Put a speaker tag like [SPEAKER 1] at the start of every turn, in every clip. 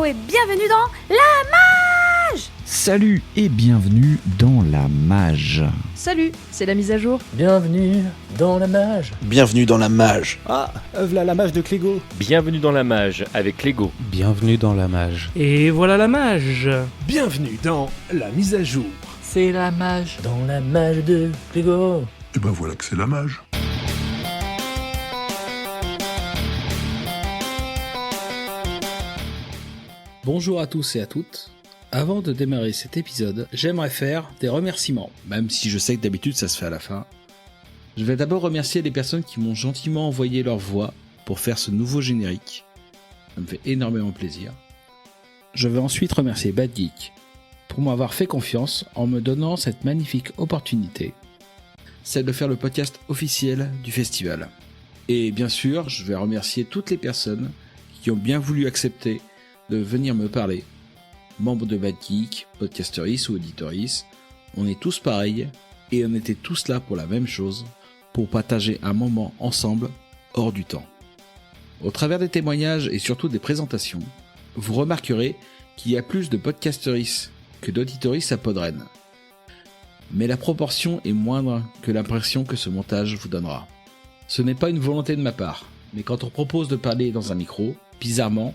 [SPEAKER 1] et bienvenue dans La Mage.
[SPEAKER 2] Salut et bienvenue dans La Mage.
[SPEAKER 1] Salut, c'est la mise à jour.
[SPEAKER 3] Bienvenue dans la Mage.
[SPEAKER 4] Bienvenue dans la Mage.
[SPEAKER 5] Ah, v'là la Mage de Clégo.
[SPEAKER 6] Bienvenue dans la Mage avec Lego.
[SPEAKER 7] Bienvenue dans la Mage.
[SPEAKER 8] Et voilà la Mage.
[SPEAKER 9] Bienvenue dans la mise à jour.
[SPEAKER 3] C'est la Mage dans la Mage de Clégo.
[SPEAKER 10] Et ben voilà que c'est la Mage.
[SPEAKER 7] Bonjour à tous et à toutes. Avant de démarrer cet épisode, j'aimerais faire des remerciements, même si je sais que d'habitude ça se fait à la fin. Je vais d'abord remercier les personnes qui m'ont gentiment envoyé leur voix pour faire ce nouveau générique. Ça me fait énormément plaisir. Je vais ensuite remercier Bad Geek pour m'avoir fait confiance en me donnant cette magnifique opportunité, celle de faire le podcast officiel du festival. Et bien sûr, je vais remercier toutes les personnes qui ont bien voulu accepter de venir me parler. Membres de Bad Geek, podcasteris ou auditoris, on est tous pareils et on était tous là pour la même chose, pour partager un moment ensemble hors du temps. Au travers des témoignages et surtout des présentations, vous remarquerez qu'il y a plus de podcasteris que d'auditoris à Podren. Mais la proportion est moindre que l'impression que ce montage vous donnera. Ce n'est pas une volonté de ma part, mais quand on propose de parler dans un micro, bizarrement,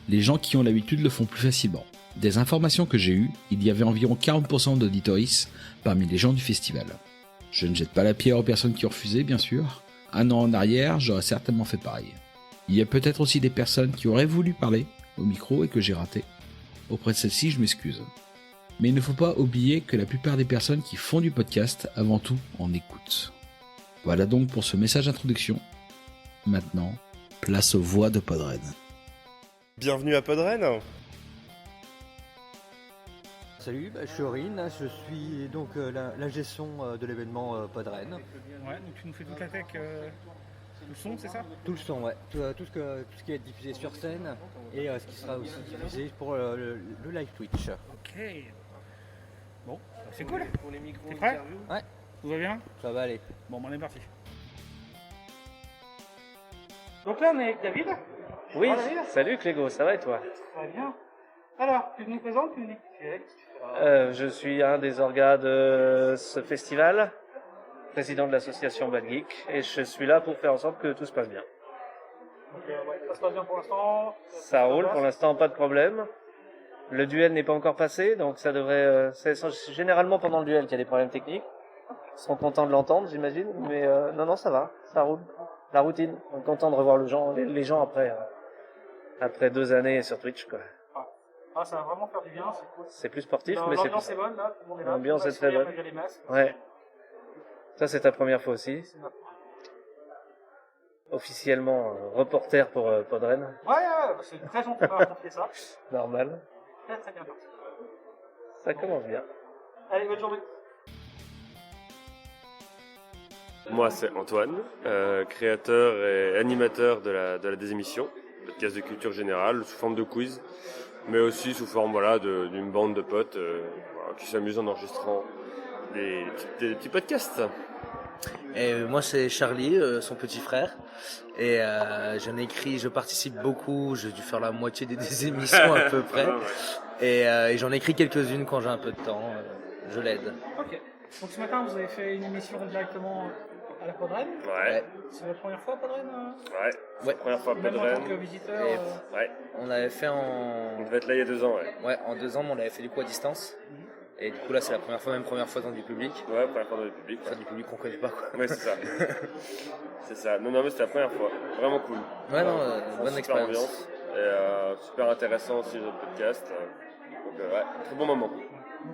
[SPEAKER 7] les gens qui ont l'habitude le font plus facilement. Des informations que j'ai eues, il y avait environ 40% d'auditoris parmi les gens du festival. Je ne jette pas la pierre aux personnes qui ont refusé, bien sûr. Un an en arrière, j'aurais certainement fait pareil. Il y a peut-être aussi des personnes qui auraient voulu parler au micro et que j'ai raté. Auprès de celles-ci, je m'excuse. Mais il ne faut pas oublier que la plupart des personnes qui font du podcast, avant tout, en écoutent. Voilà donc pour ce message d'introduction. Maintenant, place aux voix de Podren.
[SPEAKER 11] Bienvenue à Podren.
[SPEAKER 12] Salut, je suis Aurine, je suis donc la gestion de l'événement Podren.
[SPEAKER 8] Ouais, donc tu nous fais toute la tech, le son, c'est ça?
[SPEAKER 12] Tout le son, ouais. Tout ce qui va être diffusé sur scène et ce qui sera aussi diffusé pour le live Twitch.
[SPEAKER 8] Ok. Bon, c'est cool.
[SPEAKER 11] Pour les micros
[SPEAKER 8] T'es prêt?
[SPEAKER 11] interviews.
[SPEAKER 12] Ouais.
[SPEAKER 8] Tout va bien?
[SPEAKER 12] Ça va aller.
[SPEAKER 8] Bon, on est parti. Donc là, on est avec David.
[SPEAKER 3] Oui,
[SPEAKER 8] David.
[SPEAKER 3] salut Clégo, ça va et toi?
[SPEAKER 8] Très bien. Alors, tu nous présentes, tu nous dis qui tu es.
[SPEAKER 3] Je suis un des orgas de ce festival, président de l'association Bad Geek, et je suis là pour faire en sorte que tout se passe bien.
[SPEAKER 8] Donc, ça se passe bien pour l'instant.
[SPEAKER 3] Ça roule, pour l'instant pas de problème. Le duel n'est pas encore passé, donc ça devrait... c'est généralement pendant le duel qu'il y a des problèmes techniques. Ils seront contents de l'entendre, j'imagine, mais non, ça va, ça roule. La routine, on est content de revoir les gens après 2 années sur Twitch, quoi.
[SPEAKER 8] Ah, ça va vraiment faire du bien, c'est cool.
[SPEAKER 3] C'est plus sportif, mais c'est
[SPEAKER 8] l'ambiance est bonne, là, tout le monde est là.
[SPEAKER 3] L'ambiance est très bonne.
[SPEAKER 8] Malgré les masques.
[SPEAKER 3] Ouais. Ça, c'est ta première fois aussi. Officiellement, reporter pour Podren.
[SPEAKER 8] Ouais, c'est très gentil d'avoir confié ça.
[SPEAKER 3] Normal.
[SPEAKER 8] Très très bien parti.
[SPEAKER 3] Ça commence bien.
[SPEAKER 8] Allez, bonne journée.
[SPEAKER 11] Moi, c'est Antoine, créateur et animateur de la désémission, podcast de culture générale, sous forme de quiz, mais aussi sous forme d'une bande de potes qui s'amusent en enregistrant des petits podcasts.
[SPEAKER 13] Et moi c'est Charlie, son petit frère, et je participe beaucoup, j'ai dû faire la moitié des émissions à peu près, et j'en écris quelques-unes quand j'ai un peu de temps, je l'aide.
[SPEAKER 8] Ok, donc ce matin vous avez fait une émission directement à la Podren.
[SPEAKER 11] Ouais.
[SPEAKER 8] C'est votre première fois à Podren
[SPEAKER 11] Ouais, c'est la première fois à
[SPEAKER 8] Même en
[SPEAKER 11] Podren.
[SPEAKER 8] tant que visiteur
[SPEAKER 11] Ouais.
[SPEAKER 13] On l'avait fait
[SPEAKER 11] On devait être là il y a 2 ans, ouais.
[SPEAKER 13] Ouais, en 2 ans, mais on l'avait fait du coup à distance. Et du coup là c'est la première fois dans du public.
[SPEAKER 11] Ouais, première fois dans le public.
[SPEAKER 13] Enfin du public qu'on connaît pas quoi.
[SPEAKER 11] Ouais, c'est ça. C'est ça. Non, mais c'était la première fois. Vraiment cool.
[SPEAKER 13] Ouais, non, bonne
[SPEAKER 11] Super
[SPEAKER 13] expérience.
[SPEAKER 11] ambiance. Et super intéressant aussi le podcast. Donc ouais, très bon moment.
[SPEAKER 8] Donc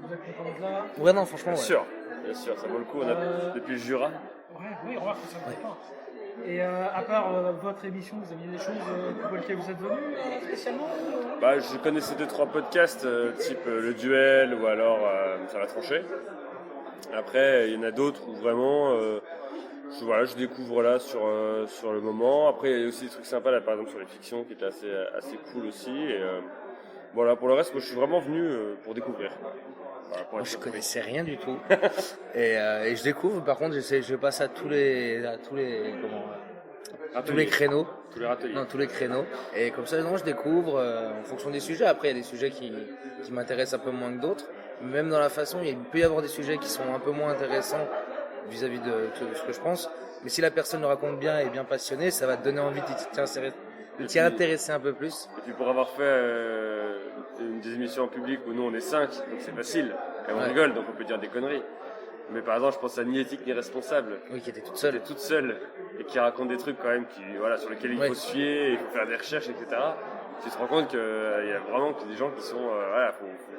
[SPEAKER 8] vous êtes content d'être là?
[SPEAKER 13] Ouais, non, franchement,
[SPEAKER 11] Bien sûr, ça vaut le coup. On a depuis le Jura.
[SPEAKER 8] Ouais, oui, remarque que ça me fait pas. Et à part votre émission, vous aviez des choses pour lesquelles vous êtes venu spécialement
[SPEAKER 11] Bah, je connaissais 2-3 podcasts type Le Duel ou alors Ça va trancher. Après, il y en a d'autres où vraiment je découvre là sur le moment. Après, il y a aussi des trucs sympas là, par exemple sur les fictions qui étaient assez cool aussi. Et voilà, pour le reste, moi je suis vraiment venu pour découvrir. Voilà,
[SPEAKER 13] moi je connaissais rien du tout et je découvre. Par contre, je passe à tous les tous les créneaux.
[SPEAKER 11] Tous les râteliers.
[SPEAKER 13] Non, tous les créneaux. Et comme ça, non, je découvre en fonction des sujets. Après, il y a des sujets qui m'intéressent un peu moins que d'autres. Même dans la façon, il peut y avoir des sujets qui sont un peu moins intéressants vis-à-vis de ce que je pense. Mais si la personne le raconte bien et est bien passionnée, ça va te donner envie de t'y intéresser un peu plus.
[SPEAKER 11] Et puis pour avoir fait des émissions en public où nous on est 5, donc c'est facile. Et on rigole, donc on peut dire des conneries. Mais par exemple, je pense à Ni éthique ni responsable.
[SPEAKER 13] Oui, qui était toute seule.
[SPEAKER 11] Toute seule. Et qui raconte des trucs quand même sur lesquels il faut se fier, il faut faire des recherches, etc. Tu te rends compte qu'il y a vraiment des gens qui sont,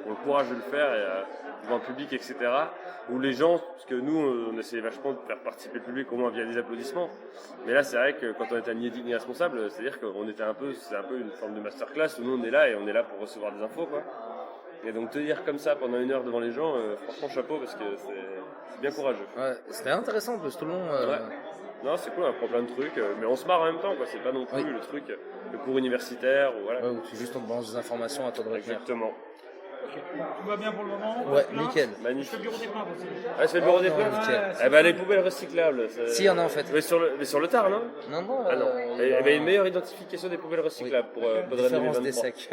[SPEAKER 11] faut le courage de le faire, devant le public, etc. Où les gens, parce que nous, on essaie vachement de faire participer le public au moins via des applaudissements. Mais là, c'est vrai que quand on était à Ni éthique ni responsable, c'est-à-dire qu'on était c'est un peu une forme de masterclass où nous on est là et on est là pour recevoir des infos, quoi. Et donc te dire comme ça pendant 1 heure devant les gens, franchement chapeau parce que c'est bien courageux.
[SPEAKER 13] Ouais, c'était intéressant en plus tout le long.
[SPEAKER 11] Ouais. Non, c'est cool, on apprend plein de trucs, mais on se marre en même temps, quoi. C'est pas non plus le truc, le cours universitaire ou voilà.
[SPEAKER 13] Ouais, où c'est juste on te balance des informations à toi de retenir.
[SPEAKER 11] Exactement.
[SPEAKER 8] Ok. Tout va bien pour le moment?
[SPEAKER 13] Ouais, nickel.
[SPEAKER 8] Magnifique. Je fais le bureau des plaintes aussi.
[SPEAKER 11] Ah, je fais le bureau des plaintes. Les poubelles recyclables.
[SPEAKER 13] Si, il y en a en fait.
[SPEAKER 11] Mais sur le tard, non?
[SPEAKER 13] Non.
[SPEAKER 11] Ah non. Il y avait une meilleure identification des poubelles recyclables pour Podren 2023.
[SPEAKER 13] Des secs.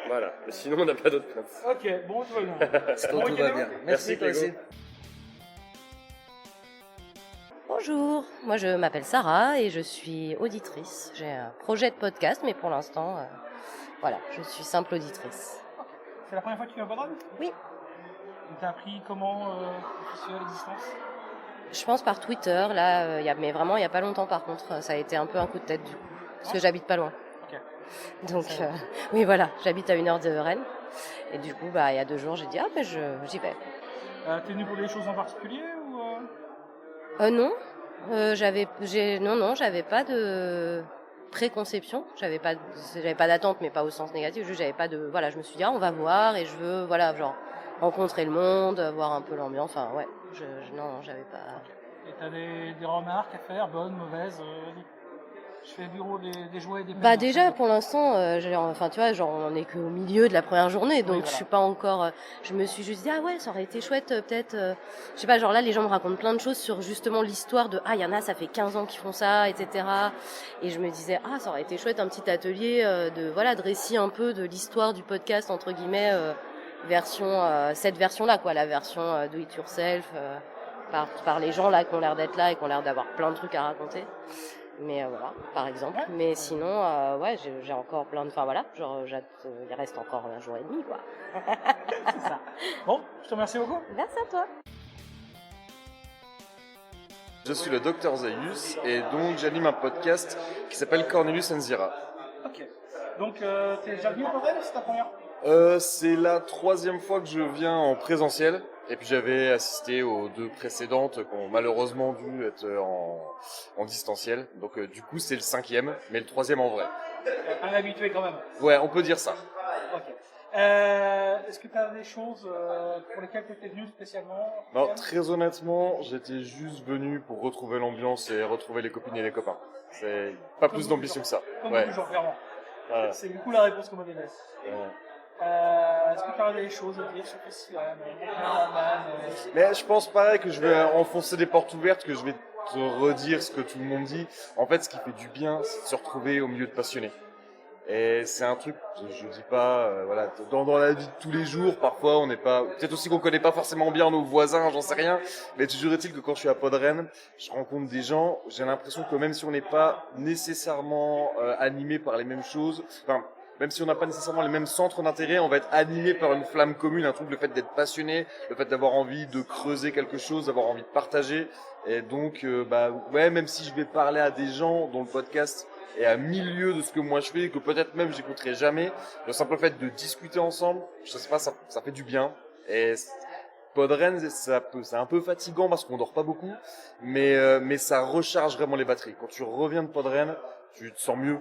[SPEAKER 11] Voilà. Mais sinon, on n'a pas d'autres plaintes.
[SPEAKER 8] Ok, bon, tout va bien.
[SPEAKER 13] Tout va bien. Merci,
[SPEAKER 11] Clégo.
[SPEAKER 4] Bonjour, moi je m'appelle Sarah et je suis auditrice. J'ai un projet de podcast, mais pour l'instant, voilà, je suis simple auditrice.
[SPEAKER 8] C'est la première fois que tu viens à Podren?
[SPEAKER 4] Oui.
[SPEAKER 8] Tu as appris comment officier l'existence?
[SPEAKER 4] Je pense par Twitter, là, mais vraiment il n'y a pas longtemps par contre, ça a été un peu un coup de tête du coup, parce que j'habite pas loin.
[SPEAKER 8] Ok.
[SPEAKER 4] Donc, oui voilà, j'habite à 1 heure de Rennes. Et du coup, il y a 2 jours, j'ai dit, mais j'y vais.
[SPEAKER 8] T'es venu pour des choses en particulier ou
[SPEAKER 4] Non, j'avais pas de préconception, j'avais pas d'attente, mais pas au sens négatif, juste je me suis dit on va voir et je veux rencontrer le monde, voir un peu l'ambiance, enfin ouais, non, j'avais pas.
[SPEAKER 8] Et t'as des remarques à faire, bonnes, mauvaises? Je fais le bureau des jouets et des
[SPEAKER 4] Bah déjà pour l'instant, on est qu'au milieu de la première journée, donc je suis pas encore. Je me suis juste dit ça aurait été chouette peut-être. Je sais pas, là les gens me racontent plein de choses sur justement l'histoire de il y en a ça fait 15 ans qu'ils font ça, etc. Et je me disais ça aurait été chouette un petit atelier de récit un peu de l'histoire du podcast entre guillemets cette version-là quoi, la version do it yourself par les gens là qui ont l'air d'être là et qui ont l'air d'avoir plein de trucs à raconter. Mais voilà, par exemple. Mais sinon, j'ai encore plein de... Enfin voilà, il reste encore 1 jour et demi, quoi.
[SPEAKER 8] C'est ça. Bon, je te remercie beaucoup.
[SPEAKER 4] Merci à toi.
[SPEAKER 10] Je suis le Dr Zaius et donc j'anime un podcast qui s'appelle Cornelius and Zira.
[SPEAKER 8] Ok. Donc, t'es déjà venu au Podren ou c'est ta première?
[SPEAKER 10] C'est la 3e fois que je viens en présentiel. Et puis j'avais assisté aux 2 précédentes qui ont malheureusement dû être en distanciel. Donc du coup c'est le 5e, mais le 3e en vrai.
[SPEAKER 8] Un habitué quand même.
[SPEAKER 10] Ouais, on peut dire ça.
[SPEAKER 8] Ok. Est-ce que tu as des choses pour lesquelles tu étais venu spécialement?
[SPEAKER 10] Non, très honnêtement, j'étais juste venu pour retrouver l'ambiance et retrouver les copines et les copains. C'est pas plus d'ambition que ça.
[SPEAKER 8] Comme toujours, clairement. C'est du coup la réponse qu'on m'a donnée. Est-ce que tu as des choses à dire sur le festival?
[SPEAKER 10] Mais je pense pareil que je vais enfoncer des portes ouvertes, que je vais te redire ce que tout le monde dit. En fait, ce qui fait du bien, c'est de se retrouver au milieu de passionnés. Et c'est un truc, je dis pas, dans la vie de tous les jours, parfois on n'est pas, peut-être aussi qu'on connaît pas forcément bien nos voisins, j'en sais rien, mais toujours est-il que quand je suis à Podren, je rencontre des gens, j'ai l'impression que même si on n'est pas nécessairement animé par les mêmes choses, même si on n'a pas nécessairement les mêmes centres d'intérêt, on va être animé par une flamme commune, un truc, le fait d'être passionné, le fait d'avoir envie de creuser quelque chose, d'avoir envie de partager. Et donc, même si je vais parler à des gens dont le podcast est à 1000 lieues de ce que moi je fais, que peut-être même j'écouterai jamais, le simple fait de discuter ensemble, je sais pas, ça fait du bien. Et Podren, c'est un peu fatigant parce qu'on dort pas beaucoup, mais ça recharge vraiment les batteries. Quand tu reviens de Podren, tu te sens mieux.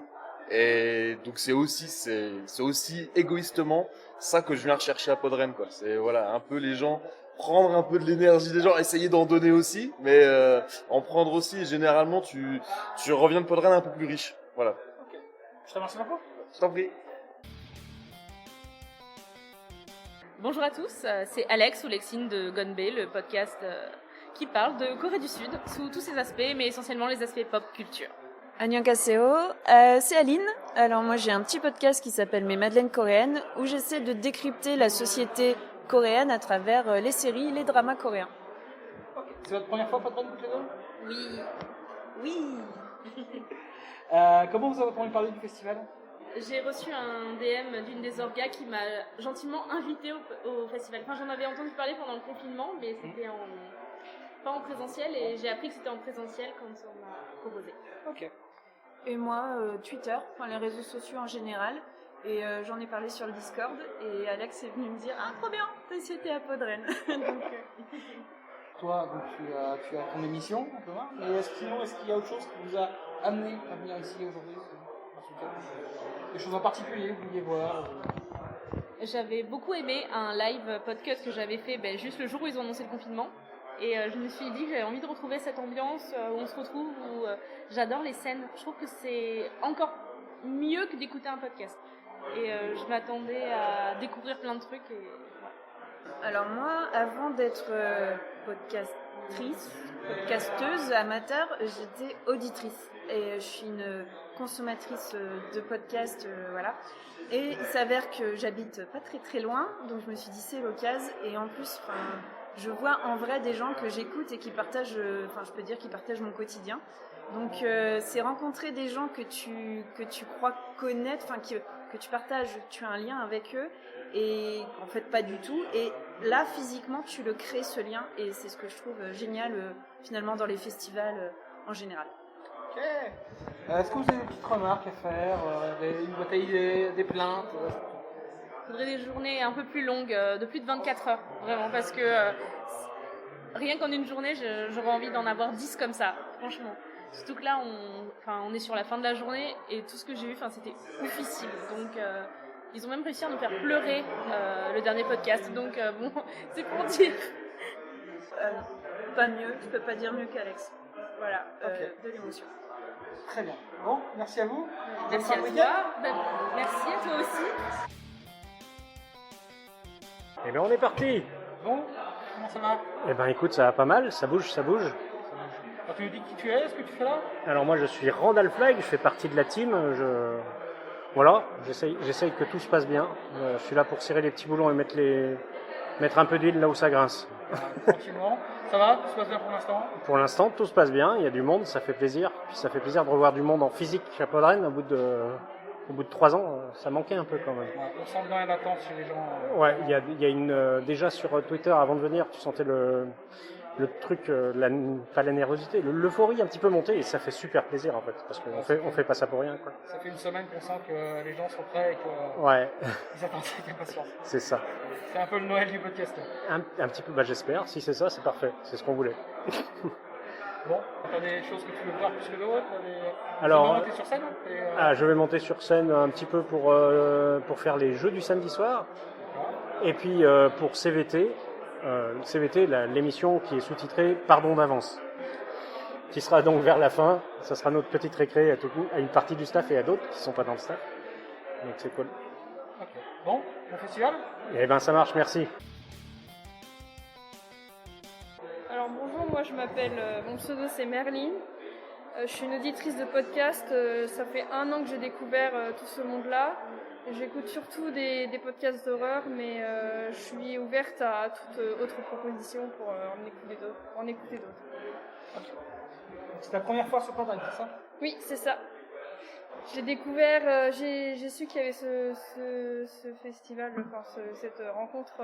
[SPEAKER 10] Et donc c'est aussi égoïstement ça que je viens rechercher à Podren, quoi. C'est un peu les gens, prendre un peu de l'énergie des gens, essayer d'en donner aussi, mais en prendre aussi. Et généralement tu reviens de Podren un peu plus riche. Voilà.
[SPEAKER 8] Ok. Je te remercie beaucoup.
[SPEAKER 10] Je t'en prie.
[SPEAKER 14] Bonjour à tous, c'est Alex ou Lexine de Gonbe, le podcast qui parle de Corée du Sud sous tous ses aspects, mais essentiellement les aspects pop culture.
[SPEAKER 15] Annyeonghaseyo, c'est Aline. Alors moi j'ai un petit podcast qui s'appelle Mes Madeleines coréennes où j'essaie de décrypter la société coréenne à travers les séries, les dramas coréens.
[SPEAKER 8] C'est votre première fois Podren toutes les deux ?
[SPEAKER 14] Oui.
[SPEAKER 15] Oui.
[SPEAKER 8] Comment vous avez entendu parler du festival ?
[SPEAKER 14] J'ai reçu un DM d'une des orgas qui m'a gentiment invité au festival. Enfin, j'en avais entendu parler pendant le confinement, mais c'était pas en présentiel et j'ai appris que c'était en présentiel quand on m'a proposé.
[SPEAKER 15] Ok. Et moi, Twitter, enfin les réseaux sociaux en général. Et j'en ai parlé sur le Discord et Alex est venu me dire « Ah, trop bien, c'était à Podren !» Donc,
[SPEAKER 8] Toi, donc, tu as ton émission, on peut voir. Mais est-ce qu'il y a autre chose qui vous a amené à venir ici aujourd'hui ? Des choses en particulier que vous vouliez voir
[SPEAKER 14] J'avais beaucoup aimé un live podcast que j'avais fait juste le jour où ils ont annoncé le confinement. Et je me suis dit que j'avais envie de retrouver cette ambiance où on se retrouve, où j'adore les scènes. Je trouve que c'est encore mieux que d'écouter un podcast. Et je m'attendais à découvrir plein de trucs.
[SPEAKER 15] Alors moi, avant d'être podcasteuse, amateur, j'étais auditrice. Et je suis une consommatrice de podcasts, voilà. Et il s'avère que j'habite pas très très loin, donc je me suis dit c'est l'occasion. Et en plus, je vois en vrai des gens que j'écoute et qui partagent, je peux dire qu'ils partagent mon quotidien. Donc c'est rencontrer des gens que tu crois connaître, que tu partages, tu as un lien avec eux et en fait pas du tout. Et là physiquement tu le crées ce lien et c'est ce que je trouve génial finalement dans les festivals en général.
[SPEAKER 8] Ok. Est-ce que vous avez des petites remarques à faire, une bataille, des plaintes
[SPEAKER 14] Il faudrait des journées un peu plus longues, de plus de 24 heures, vraiment, parce que rien qu'en une journée, j'aurais envie d'en avoir 10 comme ça, franchement. Surtout que là, on est sur la fin de la journée et tout ce que j'ai vu, c'était oufissime. Donc, ils ont même réussi à nous faire pleurer le dernier podcast. Donc, bon, c'est pour dire.
[SPEAKER 15] Pas mieux, je peux pas dire mieux qu'Alex. Voilà, de l'émotion.
[SPEAKER 8] Très bien. Bon, merci à vous.
[SPEAKER 14] Merci à toi. Merci à toi aussi.
[SPEAKER 16] Eh bien, on est parti.
[SPEAKER 8] Bon, comment ça va ?
[SPEAKER 16] Eh bien, écoute, ça va pas mal, ça bouge.
[SPEAKER 8] Quand tu nous dis qui tu es, ce que tu fais là ?
[SPEAKER 16] Alors moi, je suis Randall Flag, je fais partie de la team. Voilà, j'essaye que tout se passe bien. Je suis là pour serrer les petits boulons et mettre un peu d'huile là où ça grince.
[SPEAKER 8] Tranquillement. Ça va ? Tout se passe bien pour l'instant ?
[SPEAKER 16] Pour l'instant, tout se passe bien. Il y a du monde, ça fait plaisir. Puis ça fait plaisir de revoir du monde en physique à Podren au bout de 3 ans. Ça manquait un peu quand même.
[SPEAKER 8] Ouais, on sent bien l'attente chez les gens.
[SPEAKER 16] Ouais, il y a une déjà sur Twitter avant de venir, tu sentais le truc, pas la nervosité, l'euphorie un petit peu monter et ça fait super plaisir en fait, parce qu'on fait pas ça pour rien quoi.
[SPEAKER 8] Ça fait une semaine qu'on sent que les gens sont prêts et que
[SPEAKER 16] ouais.
[SPEAKER 8] Ils attendent avec impatience.
[SPEAKER 16] C'est ça.
[SPEAKER 8] C'est un peu le Noël du podcast.
[SPEAKER 16] Un petit peu, j'espère, si c'est ça, c'est parfait, c'est ce qu'on voulait.
[SPEAKER 8] Bon, t'as des choses que tu veux voir plus que d'autres
[SPEAKER 16] Alors,
[SPEAKER 8] tu vas monter sur scène
[SPEAKER 16] je vais monter sur scène un petit peu pour faire les jeux du samedi soir, et puis pour CVT, l'émission qui est sous-titrée Pardon d'avance, qui sera donc vers la fin. Ça sera notre petite récré à une partie du staff et à d'autres qui ne sont pas dans le staff. Donc c'est cool.
[SPEAKER 8] Ok. Bon festival ?
[SPEAKER 16] Eh ben ça marche, merci.
[SPEAKER 17] Alors bonjour, moi je m'appelle, mon pseudo c'est Merline. Je suis une auditrice de podcast. Ça fait 1 an que j'ai découvert tout ce monde-là. J'écoute surtout des podcasts d'horreur, mais je suis ouverte à toute autre proposition pour en écouter d'autres.
[SPEAKER 8] Okay. C'est ta première fois sur Podren, c'est ça ?
[SPEAKER 17] Oui, c'est ça. J'ai découvert, j'ai su qu'il y avait ce festival, cette rencontre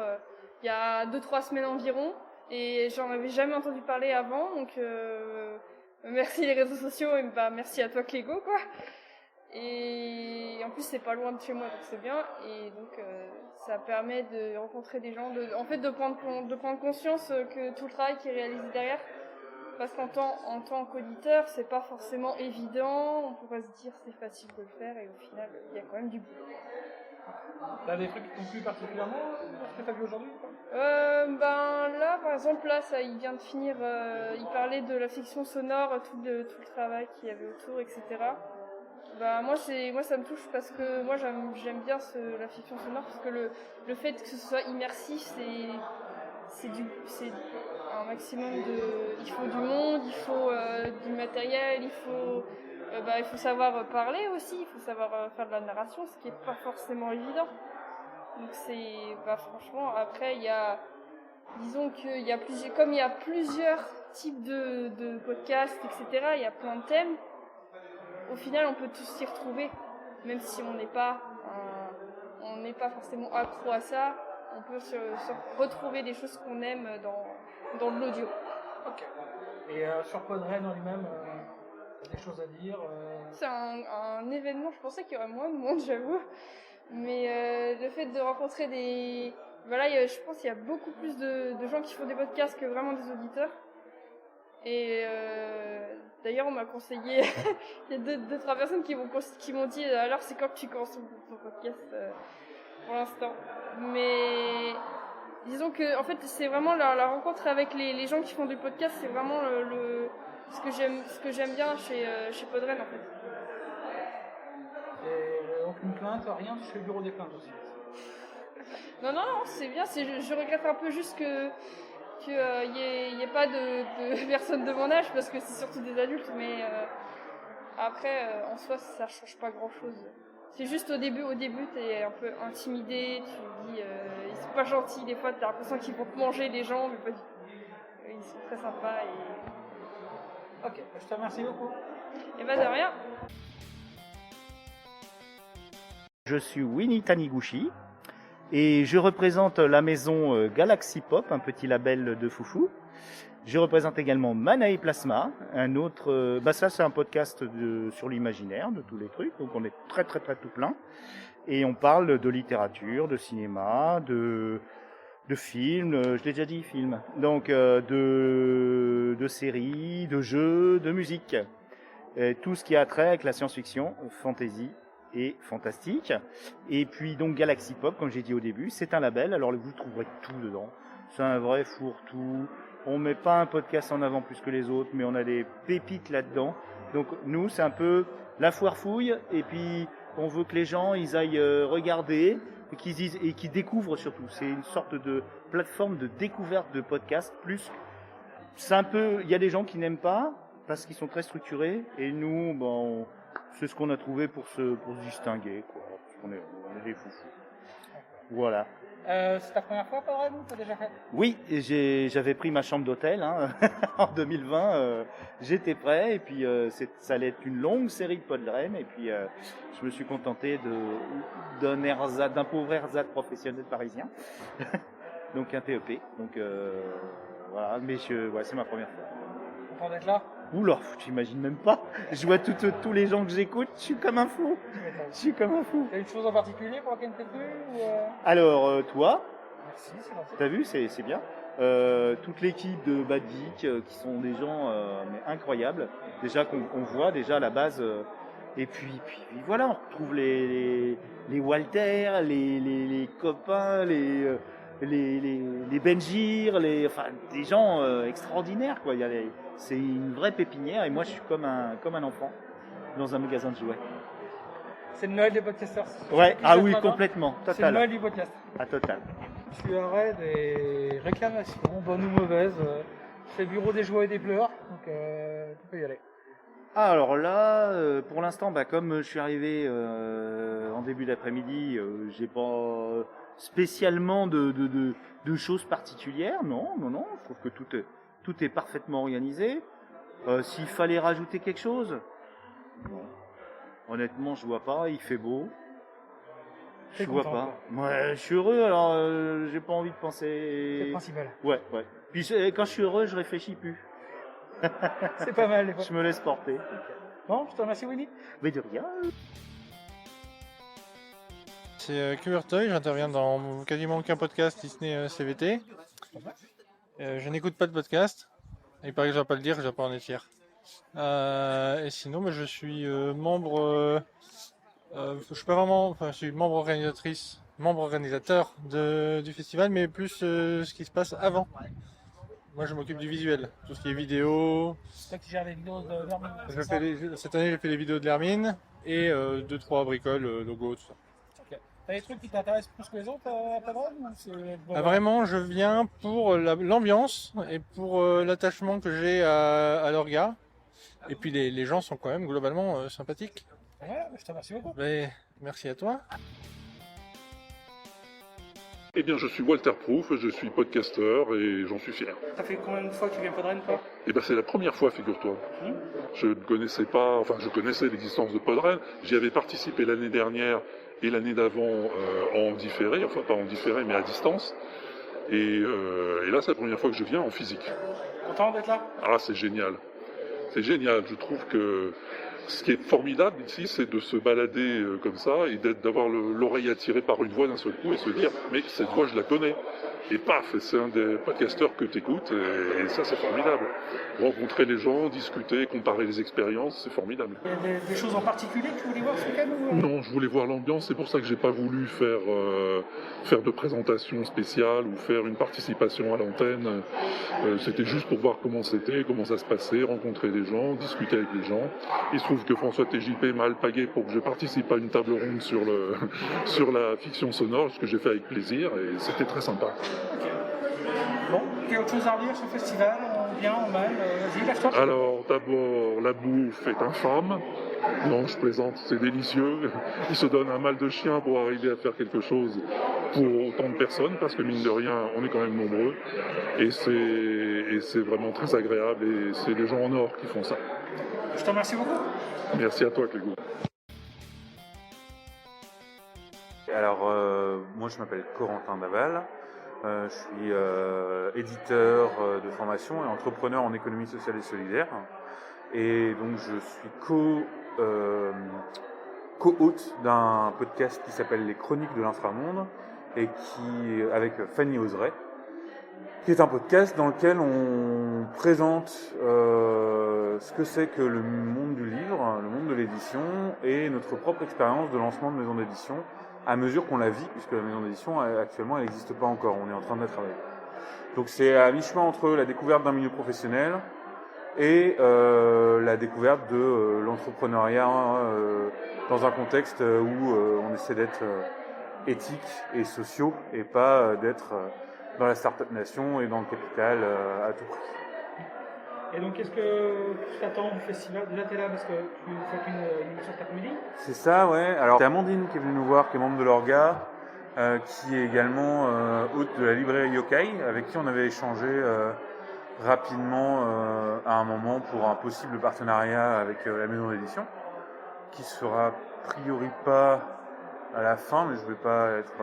[SPEAKER 17] il y a 2-3 semaines environ, et j'en avais jamais entendu parler avant, donc merci les réseaux sociaux et merci à toi Clégo quoi. Et en plus c'est pas loin de chez moi donc c'est bien, et donc ça permet de rencontrer des gens, de prendre conscience que tout le travail qui est réalisé derrière, parce qu'en tant qu'auditeur c'est pas forcément évident, on pourrait se dire c'est facile de le faire et au final il y a quand même du boulot.
[SPEAKER 8] T'as des trucs qui t'ont plu particulièrement ce que t'as vu aujourd'hui ?
[SPEAKER 17] Là par exemple il vient de finir, il parlait de la fiction sonore, tout le travail qu'il y avait autour, etc. Moi ça me touche parce que moi j'aime bien la fiction sonore, parce que le fait que ce soit immersif c'est un maximum de... Il faut du monde, il faut du matériel, il faut savoir parler aussi, il faut savoir faire de la narration, ce qui n'est pas forcément évident. Donc franchement, après disons qu'il y a plusieurs types de podcasts, etc., il y a plein de thèmes, au final on peut tous s'y retrouver, même si on n'est pas forcément accro à ça, on peut se retrouver des choses qu'on aime dans l'audio.
[SPEAKER 8] Ok. Et sur Podren en lui-même, des choses à dire
[SPEAKER 17] C'est un événement, je pensais qu'il y aurait moins de monde, j'avoue. Mais le fait de rencontrer des... Voilà, je pense qu'il y a beaucoup plus de gens qui font des podcasts que vraiment des auditeurs. Et d'ailleurs, on m'a conseillé... Il y a deux, trois personnes qui m'ont dit « Alors, c'est quand que tu commences ton podcast pour l'instant ?» Mais disons que en fait, c'est vraiment la rencontre avec les gens qui font du podcast, c'est vraiment ce que j'aime bien chez Podren, en fait.
[SPEAKER 8] Et donc une plainte, rien, tu fais le bureau des plaintes aussi.
[SPEAKER 17] Non, c'est bien. Je regrette un peu juste qu'il y ait pas de personnes de mon âge, parce que c'est surtout des adultes, mais après, en soi, ça change pas grand-chose. C'est juste au début, t'es un peu intimidé, tu te dis, ils sont pas gentils, des fois, t'as l'impression qu'ils vont te manger les gens, mais pas du tout. Ils sont très sympas et...
[SPEAKER 8] Ok, je te remercie beaucoup.
[SPEAKER 17] Et de rien.
[SPEAKER 18] Je suis Winnie Taniguchi et je représente la maison Galaxy Pop, un petit label de foufou. Je représente également Manae Plasma, un autre... ça c'est un podcast sur l'imaginaire, de tous les trucs, donc on est très tout plein. Et on parle de littérature, de cinéma, de films, je l'ai déjà dit, films. Donc de séries, de jeux, de musique. Et tout ce qui a trait avec la science-fiction, fantasy et fantastique. Et puis donc Galaxy Pop, comme j'ai dit au début, c'est un label, alors vous trouverez tout dedans. C'est un vrai fourre-tout. On met pas un podcast en avant plus que les autres, mais on a des pépites là-dedans. Donc nous, c'est un peu la foire fouille, et puis on veut que les gens ils aillent regarder et qu'ils découvrent surtout. C'est une sorte de plateforme de découverte de podcasts. Plus, c'est un peu, il y a des gens qui n'aiment pas parce qu'ils sont très structurés, et nous, c'est ce qu'on a trouvé pour se distinguer, quoi. Parce qu'on est des foufous. Voilà.
[SPEAKER 8] C'est ta première fois, Podren, ou t'as déjà fait?
[SPEAKER 18] Oui, j'avais pris ma chambre d'hôtel en 2020. J'étais prêt, et puis ça allait être une longue série de Podren, et puis je me suis contenté d'un pauvre ersatz professionnel parisien, donc un TEP. Donc voilà, mais c'est ma première fois.
[SPEAKER 8] Content d'être là?
[SPEAKER 18] Oula, j'imagine même pas. Je vois tous les gens que j'écoute, je suis comme un fou.
[SPEAKER 8] T'as une chose en particulier pour laquelle t'es venu
[SPEAKER 18] Alors, toi,
[SPEAKER 8] Merci, c'est gentil.
[SPEAKER 18] t'as vu, c'est bien. Toute l'équipe de Bad Geek, qui sont des gens mais incroyables. Déjà qu'on voit déjà à la base. Et puis voilà, on retrouve les Walter, les copains, les Benjir, des gens extraordinaires, quoi. C'est une vraie pépinière, et moi je suis comme un enfant dans un magasin de jouets.
[SPEAKER 8] C'est le Noël des podcasters.
[SPEAKER 18] Ouais, oui, complètement, total.
[SPEAKER 8] C'est le Noël du podcast.
[SPEAKER 18] Total.
[SPEAKER 8] Tu arrêtes des réclamations, bonnes ou mauvaises. Je fais le bureau des joies et des pleurs, donc tu peux y aller.
[SPEAKER 18] Alors là, pour l'instant, comme je suis arrivé en début d'après-midi, j'ai pas spécialement de choses particulières. Non, je trouve que tout est parfaitement organisé. S'il fallait rajouter quelque chose, bon, honnêtement, je vois pas. Il fait beau. Je vois pas. Ouais, je suis heureux, alors j'ai pas envie de penser.
[SPEAKER 8] C'est le principal.
[SPEAKER 18] Ouais. Puis quand je suis heureux, je réfléchis plus.
[SPEAKER 8] C'est pas mal, des fois.
[SPEAKER 18] Je me laisse porter.
[SPEAKER 8] Bon, je te remercie, Winnie.
[SPEAKER 18] Mais de rien.
[SPEAKER 19] C'est Cubertoy, j'interviens dans quasiment aucun podcast si ce n'est CVT. Je n'écoute pas de podcast. Il paraît que je ne vais pas le dire, je ne vais pas en être fier. Et sinon, je suis membre. Je suis pas vraiment. Enfin, je suis membre organisateur du festival, mais plus ce qui se passe avant. Moi, je m'occupe du visuel, tout ce qui est vidéo.
[SPEAKER 8] C'est toi qui gères les vidéos de l'Hermine.
[SPEAKER 19] Cette année, j'ai fait les vidéos de l'Hermine et 2-3 bricoles, logos, tout ça.
[SPEAKER 8] Ok. T'as des trucs qui t'intéressent plus que les autres à Podren ou c'est...
[SPEAKER 19] Vraiment, je viens pour l'ambiance et pour l'attachement que j'ai à l'orga. Et puis les gens sont quand même globalement sympathiques.
[SPEAKER 8] Ouais, je te remercie beaucoup.
[SPEAKER 19] Merci à toi.
[SPEAKER 20] Eh bien, je suis Walter Proof, je suis podcasteur et j'en suis fier.
[SPEAKER 8] Ça fait combien de fois que tu viens à Podren, toi?
[SPEAKER 20] Eh bien, c'est la première fois, figure-toi. Je ne connaissais pas, enfin, je connaissais l'existence de Podren. J'y avais participé l'année dernière et l'année d'avant en différé, enfin pas en différé, mais à distance. Et là, c'est la première fois que je viens en physique.
[SPEAKER 8] Content d'être là?
[SPEAKER 20] Ah, c'est génial. C'est génial. Je trouve que ce qui est formidable ici, c'est de se balader comme ça et d'avoir l'oreille attirée par une voix d'un seul coup et se dire « mais cette voix, je la connais ». Et paf, c'est un des podcasteurs que tu écoutes et ça, c'est formidable. Rencontrer les gens, discuter, comparer les expériences, c'est formidable.
[SPEAKER 8] Il y a des choses en particulier que tu voulais voir ce week-end ou...
[SPEAKER 20] Non, je voulais voir l'ambiance, c'est pour ça que j'ai pas voulu faire de présentation spéciale ou faire une participation à l'antenne. C'était juste pour voir comment c'était, comment ça se passait, rencontrer des gens, discuter avec les gens. Il se trouve que François TJP m'a alpagué pour que je participe à une table ronde sur la fiction sonore, ce que j'ai fait avec plaisir et c'était très sympa.
[SPEAKER 8] Ok. Bon, il y a autre chose à redire sur le festival, en bien, en mal, vas-y, lâche-toi.
[SPEAKER 20] Alors, d'abord, la bouffe est infâme. Non, je plaisante, c'est délicieux. Il se donne un mal de chien pour arriver à faire quelque chose pour autant de personnes, parce que mine de rien, on est quand même nombreux. Et c'est vraiment très agréable, et c'est les gens en or qui font ça.
[SPEAKER 8] Je te remercie beaucoup.
[SPEAKER 20] Merci à toi, Clégo.
[SPEAKER 21] Alors, moi je m'appelle Corentin Daval, je suis éditeur de formation et entrepreneur en économie sociale et solidaire. Et donc je suis co-hôte d'un podcast qui s'appelle Les Chroniques de l'Inframonde et qui, avec Fanny Oseret, qui est un podcast dans lequel on présente ce que c'est que le monde du livre, le monde de l'édition et notre propre expérience de lancement de maison d'édition à mesure qu'on la vit, puisque la maison d'édition actuellement elle n'existe pas encore, on est en train de la travailler. Donc c'est à mi-chemin entre la découverte d'un milieu professionnel et la découverte de l'entrepreneuriat dans un contexte où on essaie d'être éthique et sociaux et pas d'être dans la start-up nation et dans le capital à tout prix.
[SPEAKER 8] Et donc, qu'est-ce que tu t'attends du festival? Déjà, tu es là parce que tu fais une émission cet après-midi?
[SPEAKER 21] C'est ça, ouais. Alors, c'est Amandine qui est venue nous voir, qui est membre de l'Orga, qui est également hôte de la librairie Yokai, avec qui on avait échangé rapidement à un moment pour un possible partenariat avec la maison d'édition, qui sera a priori pas à la fin, mais je ne vais pas être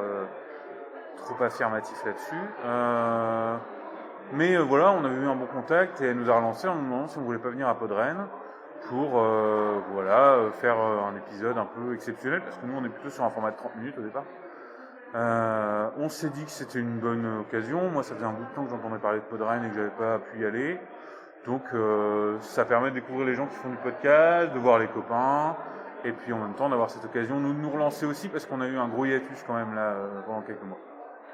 [SPEAKER 21] trop affirmatif là-dessus. Mais voilà, on avait eu un bon contact et elle nous a relancé en nous demandant si on voulait pas venir à Podren pour faire un épisode un peu exceptionnel, parce que nous on est plutôt sur un format de 30 minutes au départ. On s'est dit que c'était une bonne occasion. Moi ça faisait un bout de temps que j'entendais parler de Podren et que j'avais pas pu y aller. Donc ça permet de découvrir les gens qui font du podcast, de voir les copains, et puis en même temps d'avoir cette occasion de nous relancer aussi, parce qu'on a eu un gros hiatus quand même là pendant quelques mois.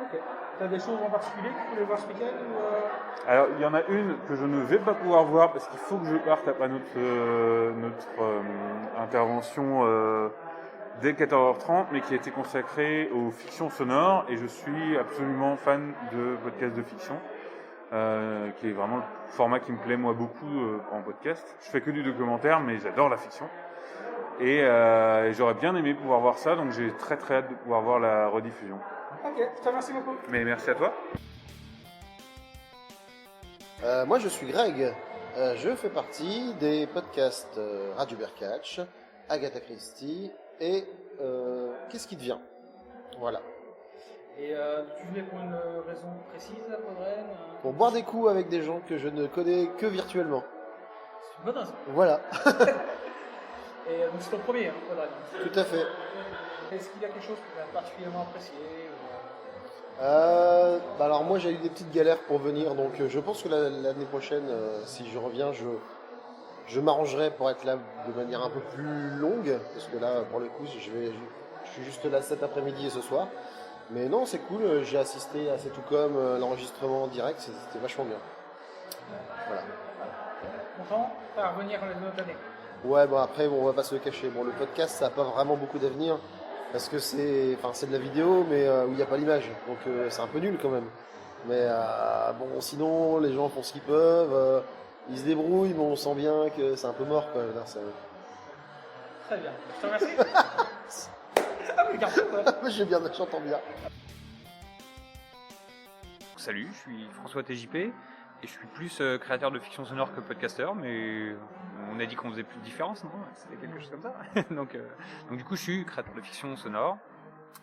[SPEAKER 8] Ok. T'as des choses en particulier que tu voulais voir ce week-end ou
[SPEAKER 21] Alors, il y en a une que je ne vais pas pouvoir voir parce qu'il faut que je parte après notre intervention dès 14h30, mais qui a été consacrée aux fictions sonores. Et je suis absolument fan de podcasts de fiction, qui est vraiment le format qui me plaît moi beaucoup en podcast. Je fais que du documentaire, mais j'adore la fiction. Et j'aurais bien aimé pouvoir voir ça, donc j'ai très très hâte de pouvoir voir la rediffusion.
[SPEAKER 8] Ok, je te remercie beaucoup.
[SPEAKER 21] Mais merci à toi.
[SPEAKER 22] Moi je suis Greg, je fais partie des podcasts Radio Berkatch, Agatha Christie et Qu'est-ce qui devient. Voilà.
[SPEAKER 8] Et tu venais pour une raison précise à Podren
[SPEAKER 22] Pour boire des coups avec des gens que je ne connais que virtuellement.
[SPEAKER 8] C'est une bonne raison.
[SPEAKER 22] Voilà.
[SPEAKER 8] Et donc c'est ton premier, hein, Podren.
[SPEAKER 22] Tout à fait.
[SPEAKER 8] Est-ce qu'il y a quelque chose que tu as particulièrement apprécié
[SPEAKER 22] alors moi j'ai eu des petites galères pour venir, donc je pense que l'année prochaine, si je reviens, je m'arrangerai pour être là de manière un peu plus longue, parce que là pour le coup je suis juste là cet après-midi et ce soir. Mais non, c'est cool, j'ai assisté à C'est tout comme l'enregistrement en direct, c'était vachement bien. Voilà.
[SPEAKER 8] Content à revenir l'autre année?
[SPEAKER 22] Ouais, bon après on va pas se le cacher, bon le podcast ça n'a pas vraiment beaucoup d'avenir. parce que c'est de la vidéo, mais où il n'y a pas l'image. Donc c'est un peu nul quand même. Mais bon, sinon, les gens font ce qu'ils peuvent, ils se débrouillent, mais on sent bien que c'est un peu mort, quoi. Là,
[SPEAKER 8] Très bien. Je te remercie. Ah, mais garçon,
[SPEAKER 22] Moi, j'entends bien.
[SPEAKER 1] Salut, je suis François TJP et je suis plus créateur de fiction sonore que podcasteur, mais on a dit qu'on faisait plus de différence, non? C'était quelque chose comme ça. donc du coup, je suis créateur de fiction sonore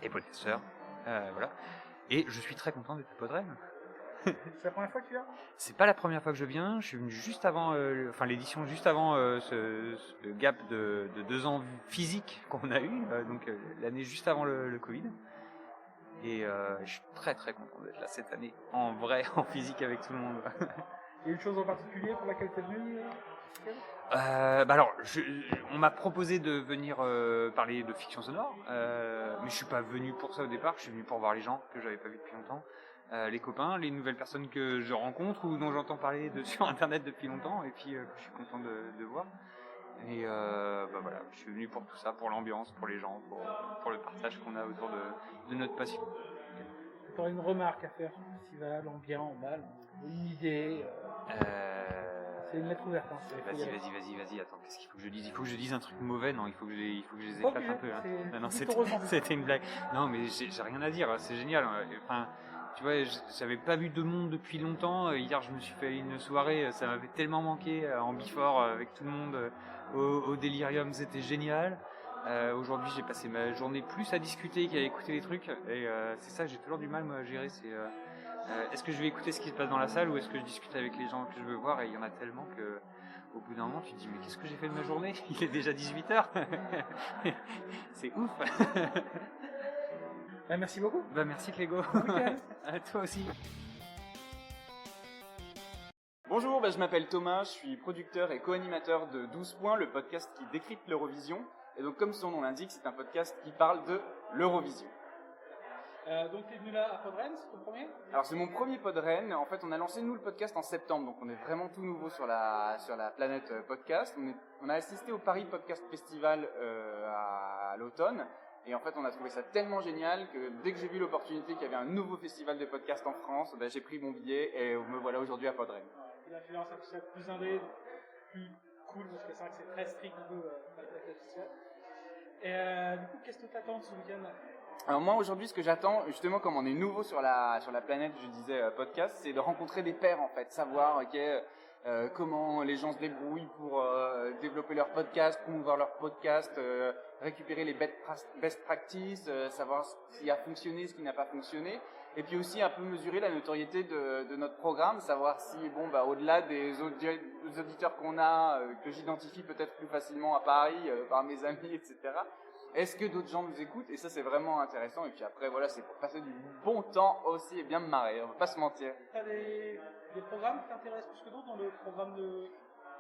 [SPEAKER 1] et podcasteur, voilà. Et je suis très content d'être à Podren.
[SPEAKER 8] C'est la première fois que tu viens?
[SPEAKER 1] C'est pas la première fois que je viens, je suis venu juste avant, l'édition juste avant ce gap de 2 ans physique qu'on a eu, donc l'année juste avant le Covid. Et je suis très très content d'être là cette année, en vrai, en physique avec tout le monde.
[SPEAKER 8] Il y a une chose en particulier pour laquelle tu es venu?
[SPEAKER 1] Alors, on m'a proposé de venir parler de fiction sonore, mais je suis pas venu pour ça au départ, je suis venu pour voir les gens que j'avais pas vus depuis longtemps, les copains, les nouvelles personnes que je rencontre ou dont j'entends parler sur internet depuis longtemps et puis je suis content de voir. Et voilà, je suis venu pour tout ça, pour l'ambiance, pour les gens, pour le partage qu'on a autour de notre passion.
[SPEAKER 8] Tu aurais une remarque à faire sur le festival, en bien, en mal, une idée C'est une lettre ouverte. Hein,
[SPEAKER 1] Vas-y, attends, qu'est-ce qu'il faut que je dise? Il faut que je dise un truc mauvais? Non, il faut que je les éclate un peu. Hein. Non, c'était une blague. Non, mais j'ai rien à dire, c'est génial. Enfin, tu vois, j'avais pas vu de monde depuis longtemps. Hier, je me suis fait une soirée, ça m'avait tellement manqué en before avec tout le monde au Delirium, c'était génial. Aujourd'hui, j'ai passé ma journée plus à discuter qu'à écouter les trucs. Et c'est ça, j'ai toujours du mal moi, à gérer. C'est est-ce que je vais écouter ce qui se passe dans la salle ou est-ce que je discute avec les gens que je veux voir? Et il y en a tellement que au bout d'un moment, tu te dis mais qu'est-ce que j'ai fait de ma journée? Il est déjà 18h. C'est ouf.
[SPEAKER 8] Merci beaucoup.
[SPEAKER 1] Merci Clégo. À toi aussi.
[SPEAKER 2] Bonjour, je m'appelle Thomas, je suis producteur et co-animateur de 12 points, le podcast qui décrypte l'Eurovision. Et donc comme son nom l'indique, c'est un podcast qui parle de l'Eurovision.
[SPEAKER 8] Donc tu es venu là à Podren, c'est ton premier?
[SPEAKER 2] Alors c'est mon premier Podren. En fait, on a lancé nous le podcast en septembre, donc on est vraiment tout nouveau sur la planète podcast. On a assisté au Paris Podcast Festival à l'automne. Et en fait, on a trouvé ça tellement génial que dès que j'ai vu l'opportunité qu'il y avait un nouveau festival de podcast en France, j'ai pris mon billet et me voilà aujourd'hui à Podren.
[SPEAKER 8] Il a fait un festival plus indé, plus cool, parce que c'est vrai que c'est très strict un peu avec le festival. Et du coup, qu'est-ce que tu attends de ce week-end?
[SPEAKER 2] Alors moi aujourd'hui, ce que j'attends, justement comme on est nouveau sur la planète, je disais podcast, c'est de rencontrer des pairs en fait, savoir comment les gens se débrouillent pour développer leur podcast, promouvoir leur podcast, récupérer les best practices, savoir ce qui a fonctionné, ce qui n'a pas fonctionné, et puis aussi un peu mesurer la notoriété de notre programme, savoir si au-delà des auditeurs qu'on a, que j'identifie peut-être plus facilement à Paris par mes amis, etc. Est-ce que d'autres gens nous écoutent? Et ça, c'est vraiment intéressant. Et puis après, voilà, c'est pour passer du bon temps aussi et bien me marrer. On va pas se mentir.
[SPEAKER 8] T'as des programmes qui t'intéressent plus que d'autres dans le programme de...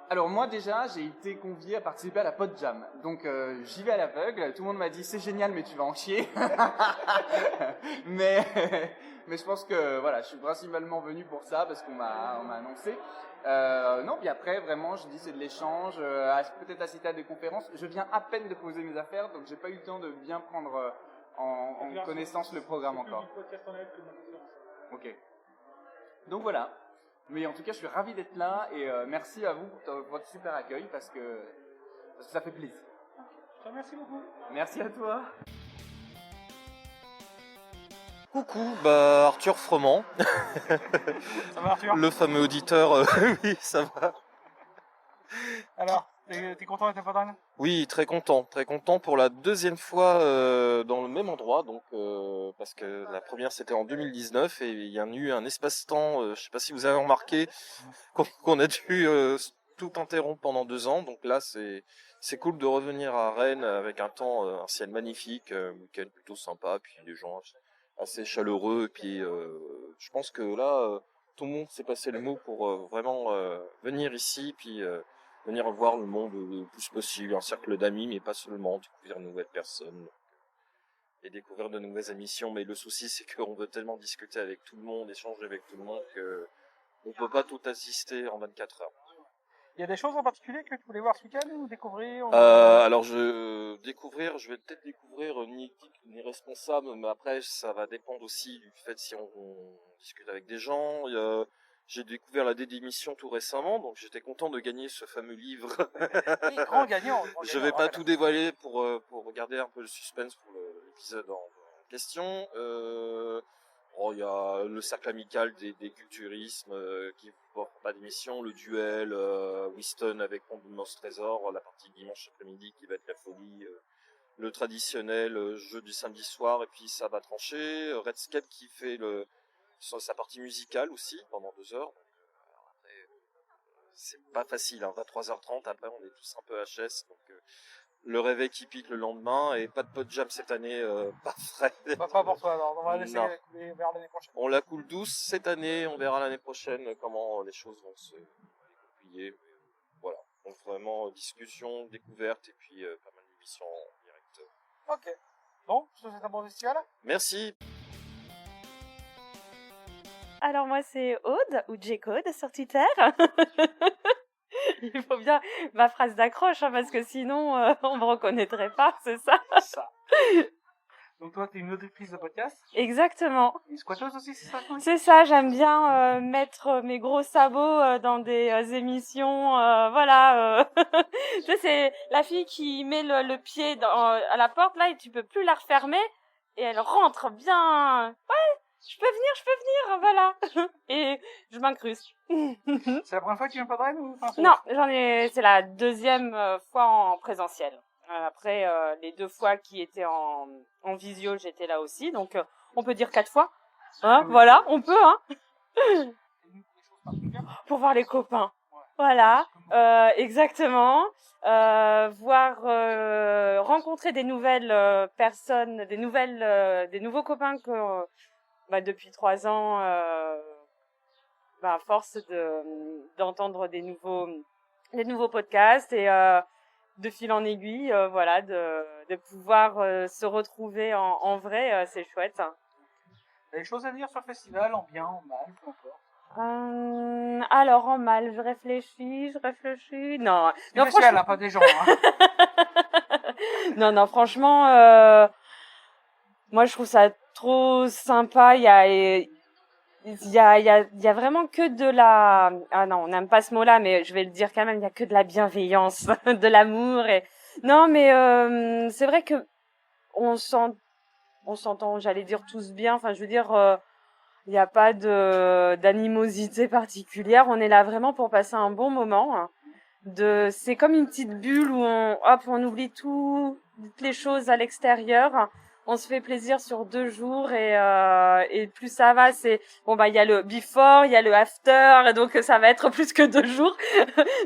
[SPEAKER 2] Alors moi déjà, j'ai été convié à participer à la Pod Jam. Donc j'y vais à l'aveugle. Tout le monde m'a dit c'est génial, mais tu vas en chier. mais je pense que voilà, je suis principalement venu pour ça parce qu'on m'a annoncé. Non, puis après, vraiment, je dis c'est de l'échange, peut-être assister à des conférences. Je viens à peine de poser mes affaires, donc j'ai pas eu le temps de bien prendre en connaissance le programme encore. Ok. Donc voilà. Mais en tout cas, je suis ravi d'être là et merci à vous pour votre super accueil parce que ça fait plaisir.
[SPEAKER 8] Je te remercie beaucoup.
[SPEAKER 2] Merci à toi.
[SPEAKER 23] Coucou, Arthur Froment.
[SPEAKER 8] Ça va Arthur?
[SPEAKER 23] Le fameux auditeur, oui, ça va.
[SPEAKER 8] Alors, t'es content d'être à Podren?
[SPEAKER 23] Oui, très content pour la deuxième fois dans le même endroit, donc parce que la première c'était en 2019 et il y a eu un espace-temps, je sais pas si vous avez remarqué, qu'on a dû tout interrompre pendant 2 ans, donc là c'est cool de revenir à Rennes avec un temps, un ciel magnifique, un week-end plutôt sympa, puis des gens assez chaleureux, et puis je pense que là tout le monde s'est passé le mot pour vraiment venir ici, puis venir voir le monde le plus possible, un cercle d'amis, mais pas seulement, découvrir de nouvelles personnes et découvrir de nouvelles émissions. Mais le souci, c'est qu'on veut tellement discuter avec tout le monde, échanger avec tout le monde, que on peut pas tout assister en 24 heures.
[SPEAKER 8] Il y a des choses en particulier que tu voulais voir ce week-end ou découvrir
[SPEAKER 23] Alors je vais peut-être découvrir ni éthique ni responsable, mais après ça va dépendre aussi du fait si on discute avec des gens. J'ai découvert la démission tout récemment, donc j'étais content de gagner ce fameux livre.
[SPEAKER 8] Oui, grand gagnant.
[SPEAKER 23] Je vais pas tout dévoiler pour garder un peu le suspense pour l'épisode en question. Il y a le cercle amical des culturismes qui porte pas d'émission, le duel Winston avec Monstre Trésor, la partie dimanche après-midi qui va être la folie, le traditionnel jeu du samedi soir, et puis ça va trancher. Redscape qui fait sa partie musicale aussi pendant 2 heures. Après, c'est pas facile, hein, 23h30, après on est tous un peu HS, donc le réveil qui pique le lendemain, et pas de pot jam cette année, pas frais.
[SPEAKER 8] Pas pour toi, alors on va laisser la couler vers l'année prochaine.
[SPEAKER 23] On la coule douce cette année, on verra l'année prochaine comment les choses vont se dégoupiller. Voilà, donc vraiment discussion, découverte, et puis pas mal d'émissions en direct.
[SPEAKER 8] Ok, bon, je te souhaite un bon festival.
[SPEAKER 23] Merci.
[SPEAKER 5] Alors moi c'est Aude, ou J-Code sur Twitter. Il faut bien ma phrase d'accroche, hein, parce que sinon on me reconnaîtrait pas, c'est ça.
[SPEAKER 8] Donc toi, tu es une auditrice de podcast.
[SPEAKER 5] Exactement.
[SPEAKER 8] Une squatteuse aussi, c'est ça?
[SPEAKER 5] C'est ça, j'aime bien mettre mes gros sabots dans des émissions, voilà. Tu sais, c'est la fille qui met le pied à la porte, là, et tu peux plus la refermer, et elle rentre bien. Ouais, je peux venir, voilà. Et je m'incruste.
[SPEAKER 8] C'est la première fois que tu viens pas de Rennes ou
[SPEAKER 5] Non, c'est la 2e fois en présentiel. Après, les 2 fois qui étaient en visio, j'étais là aussi. Donc, on peut dire 4 fois. Hein, voilà, on peut, hein. Pour voir les copains. Voilà, exactement. Rencontrer des nouvelles personnes, des nouveaux copains que depuis 3 ans, à force d'entendre des nouveaux podcasts et de fil en aiguille, voilà, de pouvoir se retrouver en vrai, c'est chouette.
[SPEAKER 8] T'as des choses à dire sur le festival, en bien, en mal, peu importe.
[SPEAKER 5] Alors en mal, je réfléchis. Non,
[SPEAKER 8] non, festival, hein, pas des gens. Hein.
[SPEAKER 5] non, franchement, moi je trouve ça trop sympa. Il y a vraiment que de la, ah non, on n'aime pas ce mot-là, mais je vais le dire quand même, il y a que de la bienveillance, de l'amour et, non, mais, c'est vrai que on s'entend, j'allais dire tous bien, enfin, je veux dire, il n'y a pas d'animosité particulière, on est là vraiment pour passer un bon moment, c'est comme une petite bulle où on oublie toutes les choses à l'extérieur. On se fait plaisir sur 2 jours et plus ça va, il y a le before, il y a le after, et donc ça va être plus que 2 jours.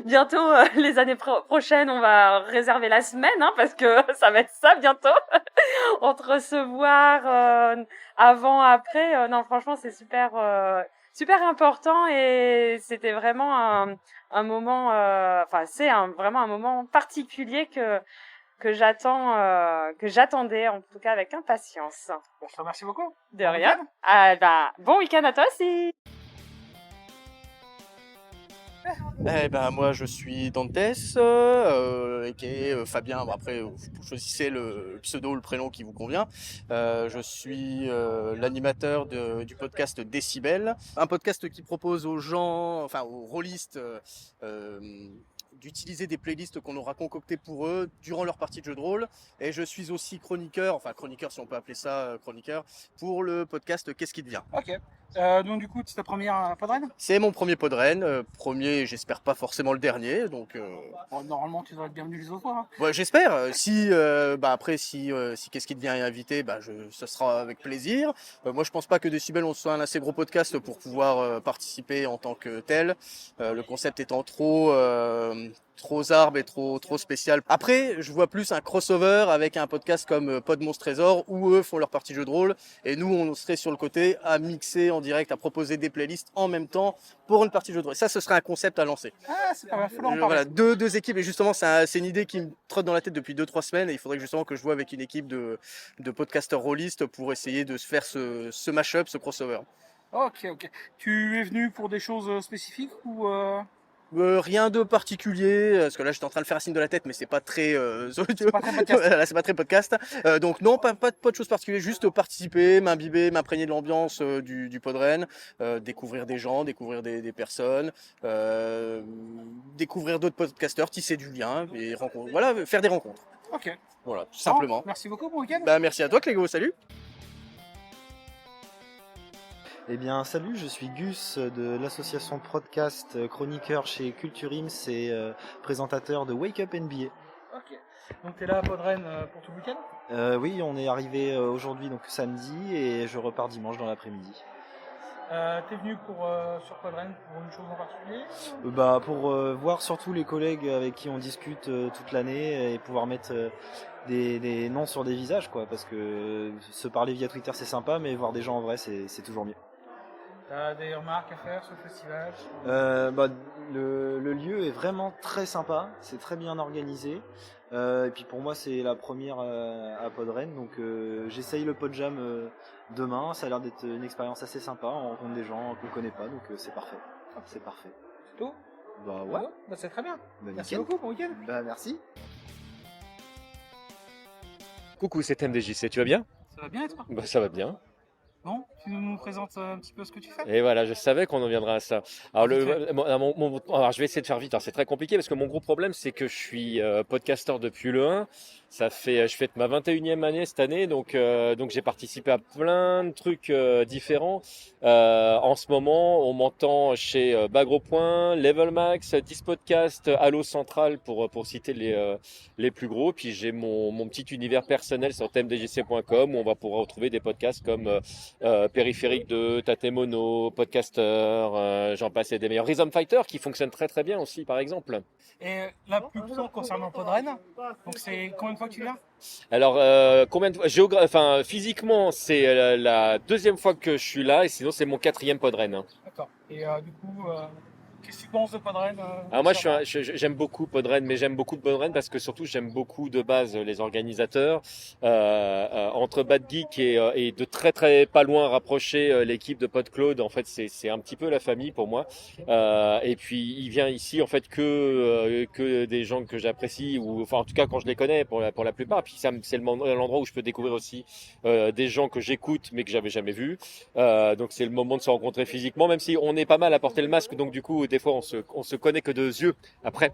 [SPEAKER 5] Bientôt, les années prochaines, on va réserver la semaine, hein, parce que ça va être ça bientôt. Entre se voir avant, après, non, franchement, c'est super important et c'était vraiment un moment, vraiment un moment particulier que j'attendais en tout cas avec impatience.
[SPEAKER 8] Je te remercie beaucoup.
[SPEAKER 5] De rien. Bon week-end à toi aussi.
[SPEAKER 6] Moi je suis Dantes, aka Fabien, après vous choisissez le pseudo, le prénom qui vous convient. Je suis l'animateur du podcast Décibel, un podcast qui propose aux gens, enfin aux rôlistes, d'utiliser des playlists qu'on aura concoctées pour eux durant leur partie de jeu de rôle. Et je suis aussi chroniqueur si on peut appeler ça chroniqueur, pour le podcast Qu'est-ce qui devient.
[SPEAKER 8] Ok. Donc du coup, c'est ta première podren ?
[SPEAKER 6] C'est mon premier podren, premier, j'espère pas forcément le dernier, donc...
[SPEAKER 8] Normalement, tu devrais être bienvenu les autres fois. Hein.
[SPEAKER 6] Ouais, j'espère. Si Qu'est-ce qui devient invité, ce sera avec plaisir. Moi, je pense pas que Décibel on soit un assez gros podcast pour pouvoir participer en tant que tel. Le concept étant trop zarbe et trop spécial. Après, je vois plus un crossover avec un podcast comme Pod Monstre Trésor où eux font leur partie jeu de rôle et nous on serait sur le côté à mixer en direct, à proposer des playlists en même temps pour une partie jeu de rôle. Ça, ce serait un concept à lancer.
[SPEAKER 8] Ah, c'est pas mal, faut en parler.
[SPEAKER 6] Voilà, deux équipes et justement c'est une idée qui me trotte dans la tête depuis 2-3 semaines et il faudrait justement que je vois avec une équipe de podcasteurs rôlistes pour essayer de se faire ce mash-up, ce crossover.
[SPEAKER 8] Ok. Tu es venu pour des choses spécifiques ou
[SPEAKER 6] Rien de particulier, parce que là j'étais en train de faire un signe de la tête, mais c'est pas très audio. Voilà, c'est pas très podcast. Donc non, pas de choses particulières, juste participer, m'imbiber, m'imprégner de l'ambiance du Podren, découvrir des gens, découvrir des personnes, découvrir d'autres podcasteurs, tisser du lien, et voilà, faire des rencontres.
[SPEAKER 8] Ok.
[SPEAKER 6] Voilà, tout simplement.
[SPEAKER 8] Merci beaucoup, bon week-end.
[SPEAKER 6] Bah, merci à toi Clégo, salut.
[SPEAKER 7] Eh bien, salut, je suis Gus de l'association Podcast, chroniqueur chez Culture Ims et présentateur de Wake Up NBA.
[SPEAKER 8] Ok. Donc t'es là à Podren pour tout le week-end?
[SPEAKER 7] Oui, on est arrivé aujourd'hui, donc samedi, et je repars dimanche dans l'après-midi.
[SPEAKER 8] T'es venu sur Podren pour une chose en particulier?
[SPEAKER 7] Pour voir surtout les collègues avec qui on discute toute l'année et pouvoir mettre des noms sur des visages, quoi, parce que se parler via Twitter c'est sympa, mais voir des gens en vrai c'est toujours mieux.
[SPEAKER 8] T'as des remarques à faire sur le festival?
[SPEAKER 7] Le lieu est vraiment très sympa, c'est très bien organisé. Et puis pour moi c'est la première à Podren, donc j'essaye le Podjam demain. Ça a l'air d'être une expérience assez sympa, on rencontre des gens qu'on connaît pas, donc c'est parfait. C'est parfait.
[SPEAKER 8] C'est tout?
[SPEAKER 7] Bah ouais.
[SPEAKER 8] C'est très bien. Merci
[SPEAKER 7] nickel.
[SPEAKER 8] beaucoup, bon week-end.
[SPEAKER 7] Merci.
[SPEAKER 9] Coucou, c'est MDJC, tu vas bien?
[SPEAKER 8] Ça va bien et toi?
[SPEAKER 9] Ça va bien.
[SPEAKER 8] Bon, tu nous présentes un petit peu ce que tu fais?
[SPEAKER 9] Et voilà, je savais qu'on en viendra à ça. Alors, alors je vais essayer de faire vite. Alors, c'est très compliqué parce que mon gros problème, c'est que je suis podcasteur depuis le 1. Je fête ma 21e année cette année, donc j'ai participé à plein de trucs différents. En ce moment, on m'entend chez Bagro Point, Level Max, 10 Podcast, Allo Central pour citer les plus gros. Puis j'ai mon petit univers personnel sur thèmedjc.com où on va pouvoir retrouver des podcasts comme Périphérique 2, Tatemono, Podcaster, j'en passe et des meilleurs. Rhythm Fighter qui fonctionne très très bien aussi par exemple.
[SPEAKER 8] Et la plus courte concernant Podren, donc c'est combien de fois que tu viens?
[SPEAKER 9] Alors, combien de fois physiquement, c'est la deuxième fois que je suis là, et sinon c'est mon 4e Podren.
[SPEAKER 8] D'accord. Et du coup, qu'est-ce que tu penses de Podren?
[SPEAKER 9] Alors moi, j'aime beaucoup Podren, mais j'aime beaucoup Podren parce que surtout j'aime beaucoup de base les organisateurs. Entre Bad Geek et de très très pas loin rapproché l'équipe de PodCloud, en fait c'est un petit peu la famille pour moi. Et puis il vient ici en fait que des gens que j'apprécie, ou enfin en tout cas quand je les connais pour la plupart. Puis c'est l'endroit où je peux découvrir aussi des gens que j'écoute mais que j'avais jamais vus. Donc c'est le moment de se rencontrer physiquement, même si on est pas mal à porter le masque, donc du coup des fois on se connaît que de yeux après.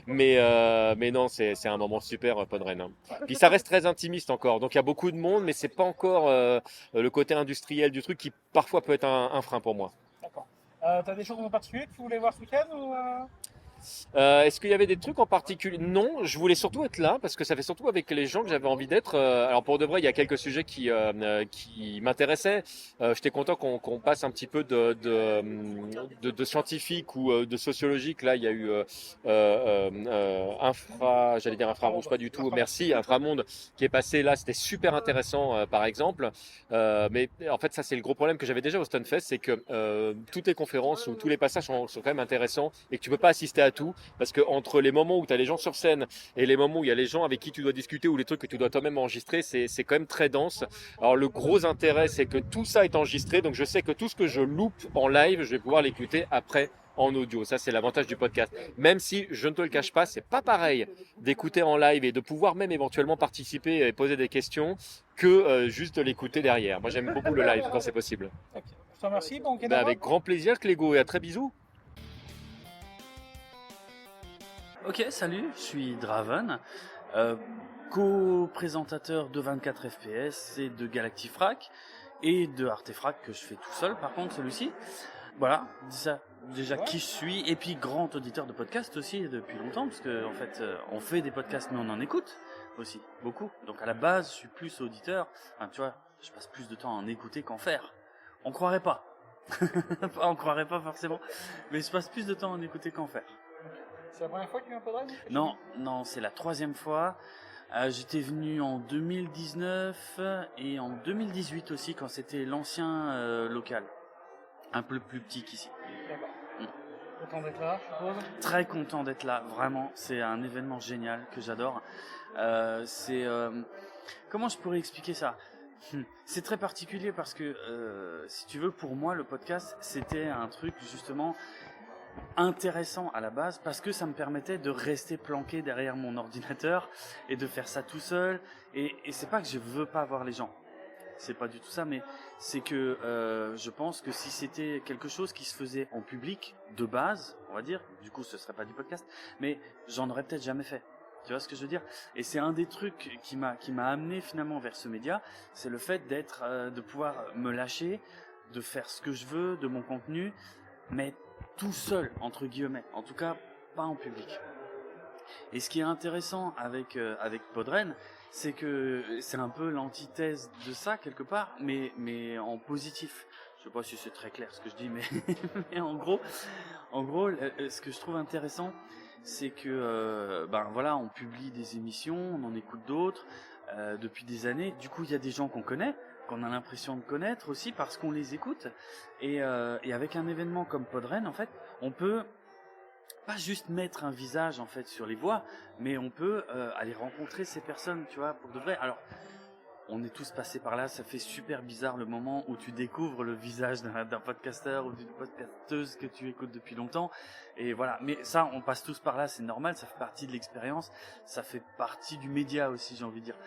[SPEAKER 9] mais non, c'est un moment super Podren. Hein. Puis ça reste très intimiste encore, donc il y a beaucoup de monde, mais c'est pas encore le côté industriel du truc qui parfois peut être un frein pour moi.
[SPEAKER 8] D'accord. T'as des choses en particulier que tu voulais voir ce week-end ou
[SPEAKER 9] Est-ce qu'il y avait des trucs en particulier? Non, je voulais surtout être là parce que ça fait surtout avec les gens que j'avais envie d'être. Alors pour de vrai, il y a quelques sujets qui m'intéressaient. J'étais content qu'on passe un petit peu de scientifique ou de sociologique. Là, il y a eu infrarouge, pas du tout. Merci, inframonde qui est passé là. C'était super intéressant, par exemple. Mais en fait, ça c'est le gros problème que j'avais déjà au Stunfest, c'est que toutes les conférences ou tous les passages sont quand même intéressants et que tu peux pas assister à tout, parce que entre les moments où tu as les gens sur scène et les moments où il y a les gens avec qui tu dois discuter ou les trucs que tu dois toi-même enregistrer, c'est quand même très dense. Alors le gros intérêt, c'est que tout ça est enregistré, donc je sais que tout ce que je loupe en live, je vais pouvoir l'écouter après en audio. Ça, c'est l'avantage du podcast. Même si, je ne te le cache pas, c'est pas pareil d'écouter en live et de pouvoir même éventuellement participer et poser des questions que juste de l'écouter derrière. Moi, j'aime beaucoup le live quand c'est possible.
[SPEAKER 8] Je te remercie. Bon,
[SPEAKER 9] Avec grand plaisir, Clégo, et à très bisous.
[SPEAKER 12] Ok, salut, je suis Draven, co-présentateur de 24 FPS et de Galactifrac et de Artefrac que je fais tout seul par contre celui-ci. Voilà, déjà qui je suis, et puis grand auditeur de podcast aussi depuis longtemps, parce que en fait on fait des podcasts mais on en écoute aussi, beaucoup. Donc à la base je suis plus auditeur, enfin, tu vois, je passe plus de temps à en écouter qu'en faire. On croirait pas, on croirait pas forcément, mais je passe plus de temps à en écouter qu'en faire.
[SPEAKER 8] C'est la première fois que tu viens à Podren?
[SPEAKER 12] Non, c'est la 3e fois. J'étais venu en 2019 et en 2018 aussi, quand c'était l'ancien local. Un peu plus petit qu'ici.
[SPEAKER 8] D'accord. Content d'être là, je suppose?
[SPEAKER 12] Très content d'être là, vraiment. C'est un événement génial que j'adore. Comment je pourrais expliquer ça? C'est très particulier parce que, si tu veux, pour moi, le podcast, c'était un truc, justement, intéressant à la base parce que ça me permettait de rester planqué derrière mon ordinateur et de faire ça tout seul. Et c'est pas que je veux pas voir les gens. C'est pas du tout ça, mais c'est que je pense que si c'était quelque chose qui se faisait en public, de base, on va dire, du coup ce serait pas du podcast, mais j'en aurais peut-être jamais fait. Tu vois ce que je veux dire? Et c'est un des trucs qui m'a amené finalement vers ce média, c'est le fait de pouvoir me lâcher, de faire ce que je veux, de mon contenu, mais tout seul, entre guillemets, en tout cas pas en public. Et ce qui est intéressant avec Podren, c'est que c'est un peu l'antithèse de ça quelque part, mais en positif. Je sais pas si c'est très clair ce que je dis, mais en gros, ce que je trouve intéressant, c'est que voilà, on publie des émissions, on en écoute d'autres depuis des années. Du coup, il y a des gens qu'on connaît, qu'on a l'impression de connaître aussi parce qu'on les écoute. Et avec un événement comme Podren, en fait, on peut pas juste mettre un visage en fait sur les voix, mais on peut aller rencontrer ces personnes, tu vois, pour de vrai. Alors, on est tous passés par là, ça fait super bizarre le moment où tu découvres le visage d'un podcasteur ou d'une podcasteuse que tu écoutes depuis longtemps. Et voilà, mais ça, on passe tous par là, c'est normal, ça fait partie de l'expérience, ça fait partie du média aussi, j'ai envie de dire.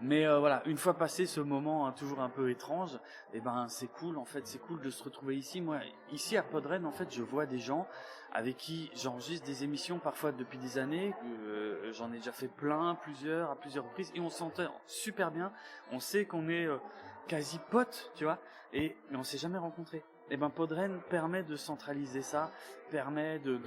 [SPEAKER 12] Mais voilà, une fois passé ce moment toujours un peu étrange, et ben c'est cool en fait, c'est cool de se retrouver ici. Moi, ici à Podren, en fait, je vois des gens avec qui j'enregistre des émissions parfois depuis des années. J'en ai déjà fait plusieurs, à plusieurs reprises, et on s'entend super bien. On sait qu'on est quasi potes, tu vois, mais on s'est jamais rencontrés. Et ben Podren permet de centraliser ça, permet de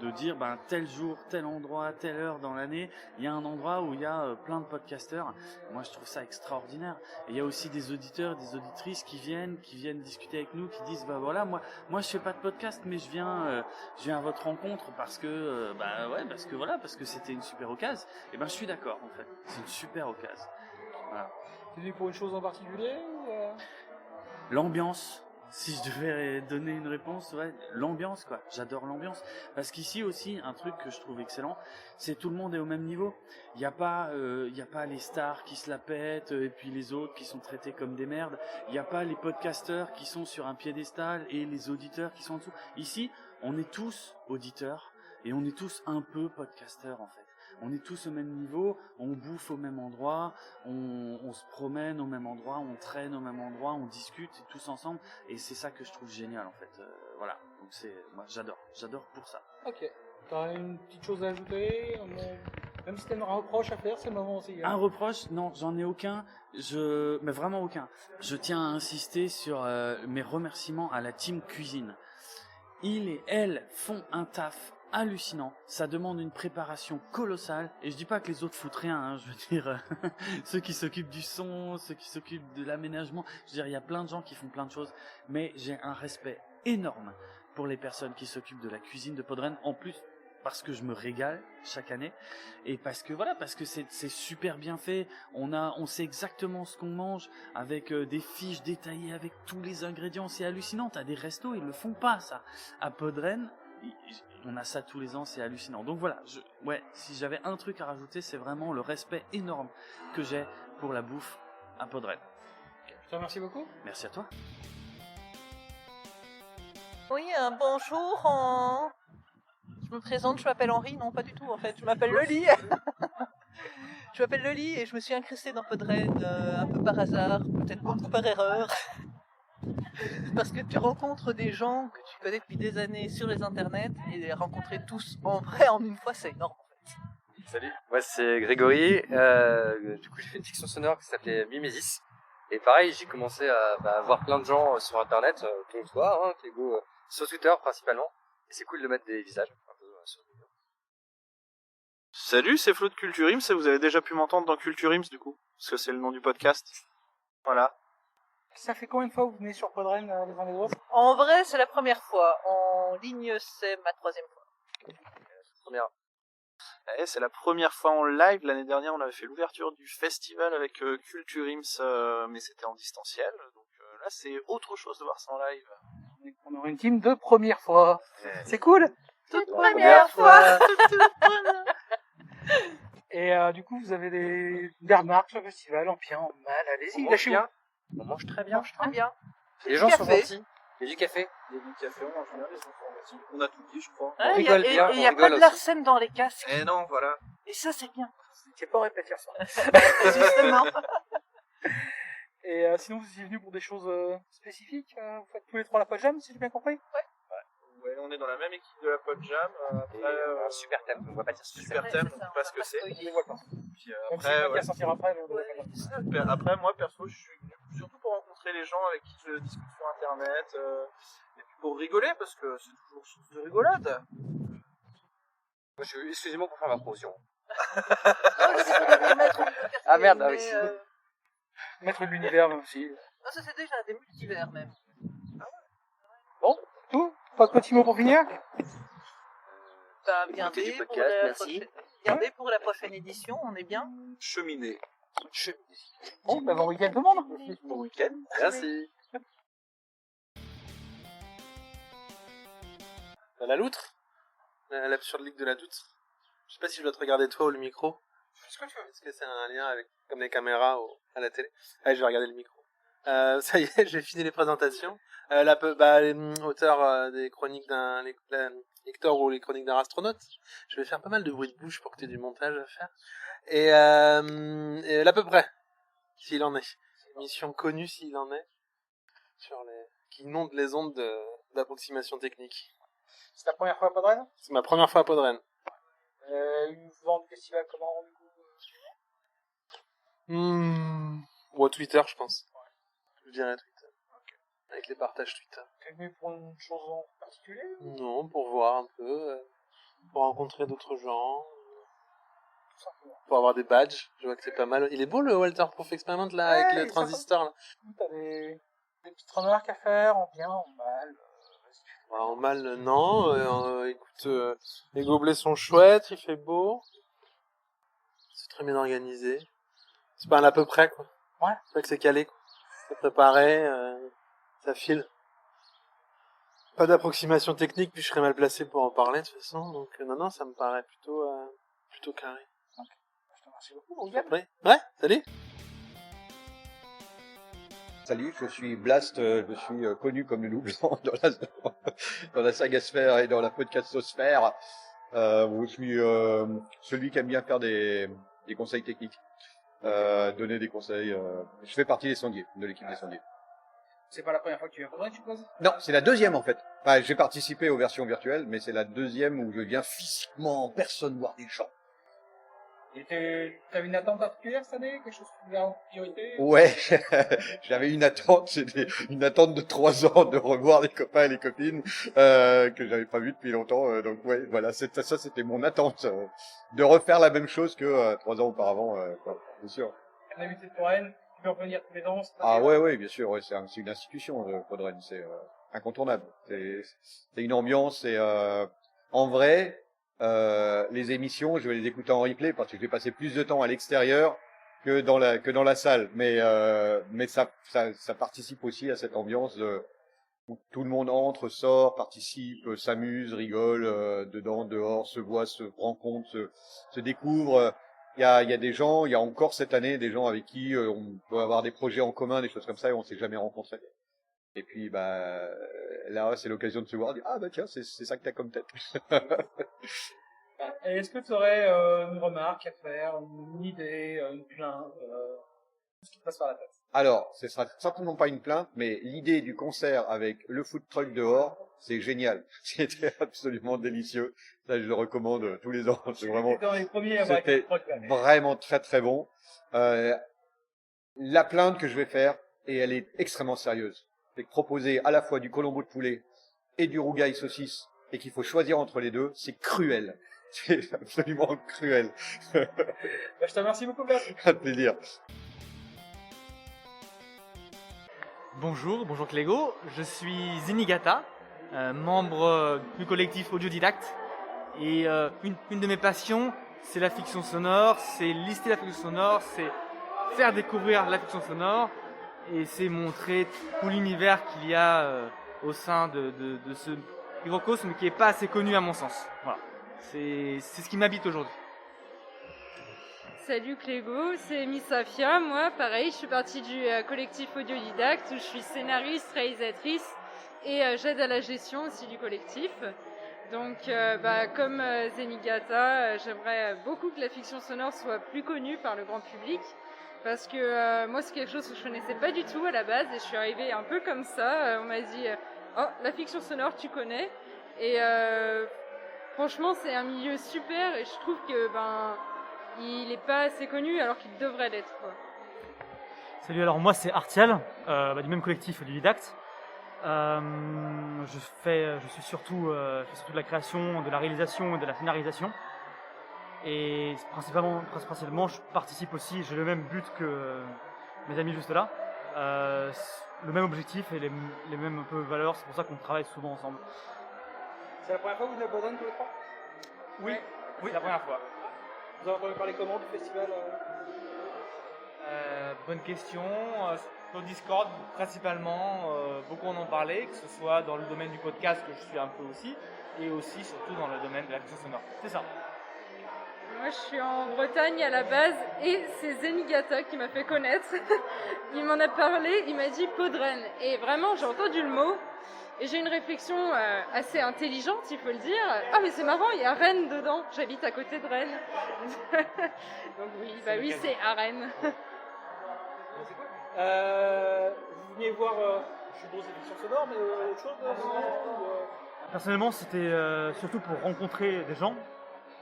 [SPEAKER 12] dire tel jour, tel endroit, telle heure dans l'année, il y a un endroit où il y a plein de podcasteurs. Moi je trouve ça extraordinaire. Et il y a aussi des auditeurs, des auditrices qui viennent discuter avec nous, qui disent moi je fais pas de podcast, mais je viens à votre rencontre parce que parce que c'était une super occasion. Et ben je suis d'accord en fait, c'est une super occasion. Voilà.
[SPEAKER 8] C'est venu pour une chose en particulier ou
[SPEAKER 12] L'ambiance. Si je devais donner une réponse, ouais, l'ambiance quoi. J'adore l'ambiance parce qu'ici aussi un truc que je trouve excellent, c'est tout le monde est au même niveau. Il y a pas les stars qui se la pètent et puis les autres qui sont traités comme des merdes. Il y a pas les podcasteurs qui sont sur un piédestal et les auditeurs qui sont en dessous. Ici, on est tous auditeurs et on est tous un peu podcasteurs en fait. On est tous au même niveau, on bouffe au même endroit, on se promène au même endroit, on traîne au même endroit, on discute tous ensemble, et c'est ça que je trouve génial en fait. Voilà, donc moi j'adore pour ça.
[SPEAKER 8] Ok. T'as une petite chose à ajouter, même si t'as un reproche à faire, c'est le moment aussi. Hein.
[SPEAKER 12] Un reproche, non, j'en ai aucun, mais vraiment aucun. Je tiens à insister sur mes remerciements à la team cuisine. Ils et elles font un taf hallucinant, ça demande une préparation colossale, et je dis pas que les autres foutent rien, hein, je veux dire, ceux qui s'occupent du son, ceux qui s'occupent de l'aménagement, je veux dire, il y a plein de gens qui font plein de choses, mais j'ai un respect énorme pour les personnes qui s'occupent de la cuisine de Podren, en plus parce que je me régale chaque année, et parce que c'est super bien fait, on sait exactement ce qu'on mange, avec des fiches détaillées, avec tous les ingrédients, c'est hallucinant, t'as des restos, ils le font pas ça, à Podren, on a ça tous les ans, c'est hallucinant. Donc voilà, si j'avais un truc à rajouter, c'est vraiment le respect énorme que j'ai pour la bouffe à Podren.
[SPEAKER 8] Je te remercie beaucoup.
[SPEAKER 12] Merci à toi.
[SPEAKER 3] Oui, bonjour. Je me présente, je m'appelle Henri. Non, pas du tout en fait. Je m'appelle Loli. Je m'appelle Loli et je me suis incrustée dans Podren un peu par hasard, peut-être beaucoup par erreur. Parce que tu rencontres des gens que tu connais depuis des années sur les internets et les rencontrer tous en vrai en une fois, c'est énorme en fait.
[SPEAKER 11] Salut, moi c'est Grégory. Du coup j'ai fait une fiction sonore qui s'appelait Mimesis. Et pareil, j'ai commencé à voir plein de gens sur internet, comme toi, Clégo, sur Twitter principalement. Et c'est cool de mettre des visages un peu sur Twitter.
[SPEAKER 13] Salut, c'est Flo de Culture Ims et vous avez déjà pu m'entendre dans Culture Ims du coup, parce que c'est le nom du podcast. Voilà.
[SPEAKER 8] Ça fait combien de fois que vous venez sur Podren les uns les autres?
[SPEAKER 3] En vrai, c'est la première fois. En ligne, c'est ma 3e fois.
[SPEAKER 11] Première.
[SPEAKER 13] C'est la première fois en live. L'année dernière, on avait fait l'ouverture du festival avec Culture Ims, mais c'était en distanciel. Donc là, c'est autre chose de voir ça en live.
[SPEAKER 8] On aura une team de première fois. C'est cool.
[SPEAKER 3] Toute première fois.
[SPEAKER 8] Et du coup, vous avez des remarques sur le festival, en bien, en mal. Allez-y, lâchez-vous.
[SPEAKER 11] On mange très bien.
[SPEAKER 3] Très bien.
[SPEAKER 11] Les gens sont gentils. Il y a du café.
[SPEAKER 13] Il y a du café, on mange bien, les enfants. On a tout dit, je crois.
[SPEAKER 3] Ouais, il n'y a pas de l'arsène dans les casques.
[SPEAKER 13] Et non, voilà.
[SPEAKER 3] Et ça, c'est bien.
[SPEAKER 8] J'ai pas répété ça.
[SPEAKER 3] Justement.
[SPEAKER 8] Et sinon, vous êtes venus pour des choses spécifiques. Vous faites tous les trois la Podjam, si j'ai bien compris.
[SPEAKER 13] Ouais, on est dans la même équipe de la Podjam. Après,
[SPEAKER 11] Un super thème, on va pas dire ce que
[SPEAKER 13] super thème, on ne sait pas ce que c'est.
[SPEAKER 8] On les voit pas.
[SPEAKER 13] Puis,
[SPEAKER 8] Même si
[SPEAKER 13] après,
[SPEAKER 8] le va sortir après, mais on les voit pas.
[SPEAKER 13] Après, moi, perso, je suis venu surtout pour rencontrer les gens avec qui je discute sur Internet. Et puis pour rigoler, parce que c'est toujours source de rigolade.
[SPEAKER 11] Excusez-moi pour faire ma promotion.
[SPEAKER 8] Ah merde, oui. Maître de l'univers, même aussi.
[SPEAKER 3] Ah, ça, c'est déjà des multivers, même.
[SPEAKER 8] Bon, tout. Pas de petits mots pour finir.
[SPEAKER 3] T'as gardé pour la prochaine... Gardez pour la prochaine édition, on est bien.
[SPEAKER 13] Cheminée.
[SPEAKER 8] Bon, bon week-end tout le monde.
[SPEAKER 13] Bon week-end. Merci.
[SPEAKER 4] La loutre, l'absurde ligue de la loutre. Je sais pas si je dois te regarder toi ou le micro. Est-ce que c'est un lien avec comme les caméras à la télé? Allez, je vais regarder le micro. Ça y est, j'ai fini les présentations. Auteur des chroniques lecteur ou les chroniques d'un astronaute. Je vais faire pas mal de bruit de bouche pour que tu aies du montage à faire. Et l'à peu près, s'il en est. Mission connue s'il en est. Qui inonde les ondes d'approximation technique.
[SPEAKER 8] C'est ta première fois à Podren?
[SPEAKER 4] C'est ma première fois à Podren.
[SPEAKER 8] Une vente festival comment du coup?
[SPEAKER 4] Ou à Twitter, je pense. Je dirais Twitter. Avec les partages Twitter.
[SPEAKER 8] T'es venu pour une chose en particulier?
[SPEAKER 4] Non, pour voir un peu, pour rencontrer d'autres gens, pour avoir des badges. Je vois que c'est pas mal. Il est beau le Walter Proof Experiment là, avec le transistor là.
[SPEAKER 8] T'as des petites remarques à faire, en bien, en mal.
[SPEAKER 4] En mal, non. Écoute, les gobelets sont chouettes, il fait beau. C'est très bien organisé. C'est pas un à peu près, quoi.
[SPEAKER 8] Ouais.
[SPEAKER 4] C'est vrai que c'est calé, quoi. C'est préparé, ça file. Pas d'approximation technique, puis je serais mal placé pour en parler, de toute façon. Donc, non, ça me paraît plutôt carré.
[SPEAKER 8] Ok. Je te remercie beaucoup, William.
[SPEAKER 4] Oui. Ouais, salut.
[SPEAKER 10] Salut, je suis Blast, je suis connu comme le loup blanc dans la sagasphère et dans la podcastosphère. Je suis celui qui aime bien faire des conseils techniques, donner des conseils. Je fais partie des sondiers, de l'équipe des sondiers.
[SPEAKER 8] C'est pas la première fois que tu viens à Podren, je suppose?
[SPEAKER 10] Non, c'est la deuxième en fait. Enfin, j'ai participé aux versions virtuelles, mais c'est la deuxième où je viens physiquement en personne voir des gens.
[SPEAKER 8] Et t'avais une attente particulière cette année? Quelque chose qui vous a en priorité?
[SPEAKER 10] Ouais, j'avais une attente de 3 ans de revoir les copains et les copines que j'avais pas vu depuis longtemps. Donc ouais, voilà, ça c'était mon attente de refaire la même chose que 3 ans auparavant, quoi, bien sûr.
[SPEAKER 8] Un invité de Podren, tu peux revenir tous les ans?
[SPEAKER 10] Ah ouais, bien sûr, ouais, c'est une institution Podren, c'est incontournable. C'est une ambiance et en vrai. Les émissions, je vais les écouter en replay parce que je vais passer plus de temps à l'extérieur que dans la salle. Mais ça participe aussi à cette ambiance où tout le monde entre, sort, participe, s'amuse, rigole, dedans, dehors, se voit, se rencontre, se découvre. Il y a des gens, il y a encore cette année des gens avec qui on peut avoir des projets en commun, des choses comme ça et on s'est jamais rencontrés. Et puis là c'est l'occasion de se voir, dire ah tiens c'est ça que t'as comme tête.
[SPEAKER 8] Et est-ce que tu aurais une remarque à faire, une idée, une plainte, ce qui te passe par la tête?
[SPEAKER 10] Alors, ce sera certainement pas une plainte, mais l'idée du concert avec le food truck dehors, c'est génial. C'était absolument délicieux. Ça, je le recommande tous les ans. C'est vraiment, c'était vraiment très très bon. La plainte que je vais faire, et elle est extrêmement sérieuse, c'est que proposer à la fois du colombo de poulet et du rougail saucisse, et qu'il faut choisir entre les deux, c'est cruel. C'est absolument cruel.
[SPEAKER 8] Je te remercie beaucoup, Blas.
[SPEAKER 10] Un plaisir.
[SPEAKER 15] Bonjour Clégo, je suis Zenigata, membre du collectif Audiodidacte. Et une de mes passions, c'est la fiction sonore, c'est lister la fiction sonore, c'est faire découvrir la fiction sonore, et c'est montrer tout l'univers qu'il y a au sein de ce microcosme qui n'est pas assez connu à mon sens. Voilà. C'est ce qui m'habite aujourd'hui.
[SPEAKER 17] Salut Clégo, c'est Miss Safia. Moi, pareil, je suis partie du collectif Audiodidacte où je suis scénariste, réalisatrice
[SPEAKER 14] et j'aide à la gestion aussi du collectif. Donc, comme Zenigata, j'aimerais beaucoup que la fiction sonore soit plus connue par le grand public, parce que moi, c'est quelque chose que je connaissais pas du tout à la base, et je suis arrivée un peu comme ça. On m'a dit oh, la fiction sonore, tu connais. Et franchement, c'est un milieu super, et je trouve que il n'est pas assez connu alors qu'il devrait l'être, quoi.
[SPEAKER 16] Salut, alors moi c'est Artial, du même collectif du Didacte. Je suis surtout de la création, de la réalisation et de la scénarisation. Et principalement, je participe aussi, j'ai le même but que mes amis juste là. Le même objectif et les mêmes un peu valeurs, c'est pour ça qu'on travaille souvent ensemble.
[SPEAKER 8] C'est la première fois que vous venez à Podren tous les trois?
[SPEAKER 15] Oui, c'est la première fois.
[SPEAKER 8] Vous avez entendu parler comment du festival?
[SPEAKER 15] Bonne question. Sur Discord, principalement, beaucoup en ont parlé, que ce soit dans le domaine du podcast que je suis un peu aussi, et aussi surtout dans le domaine de la fiction sonore. C'est ça.
[SPEAKER 14] Moi, je suis en Bretagne à la base, et c'est Zenigata qui m'a fait connaître. Il m'en a parlé, il m'a dit Podren. Et vraiment, j'ai entendu le mot, et j'ai une réflexion assez intelligente, il faut le dire. Ah, mais c'est marrant, il y a Rennes dedans. J'habite à côté de Rennes. Donc oui, c'est à Rennes.
[SPEAKER 8] Vous venez voir, je suppose, des fictions sonores, mais autre chose
[SPEAKER 16] Personnellement, c'était surtout pour rencontrer des gens.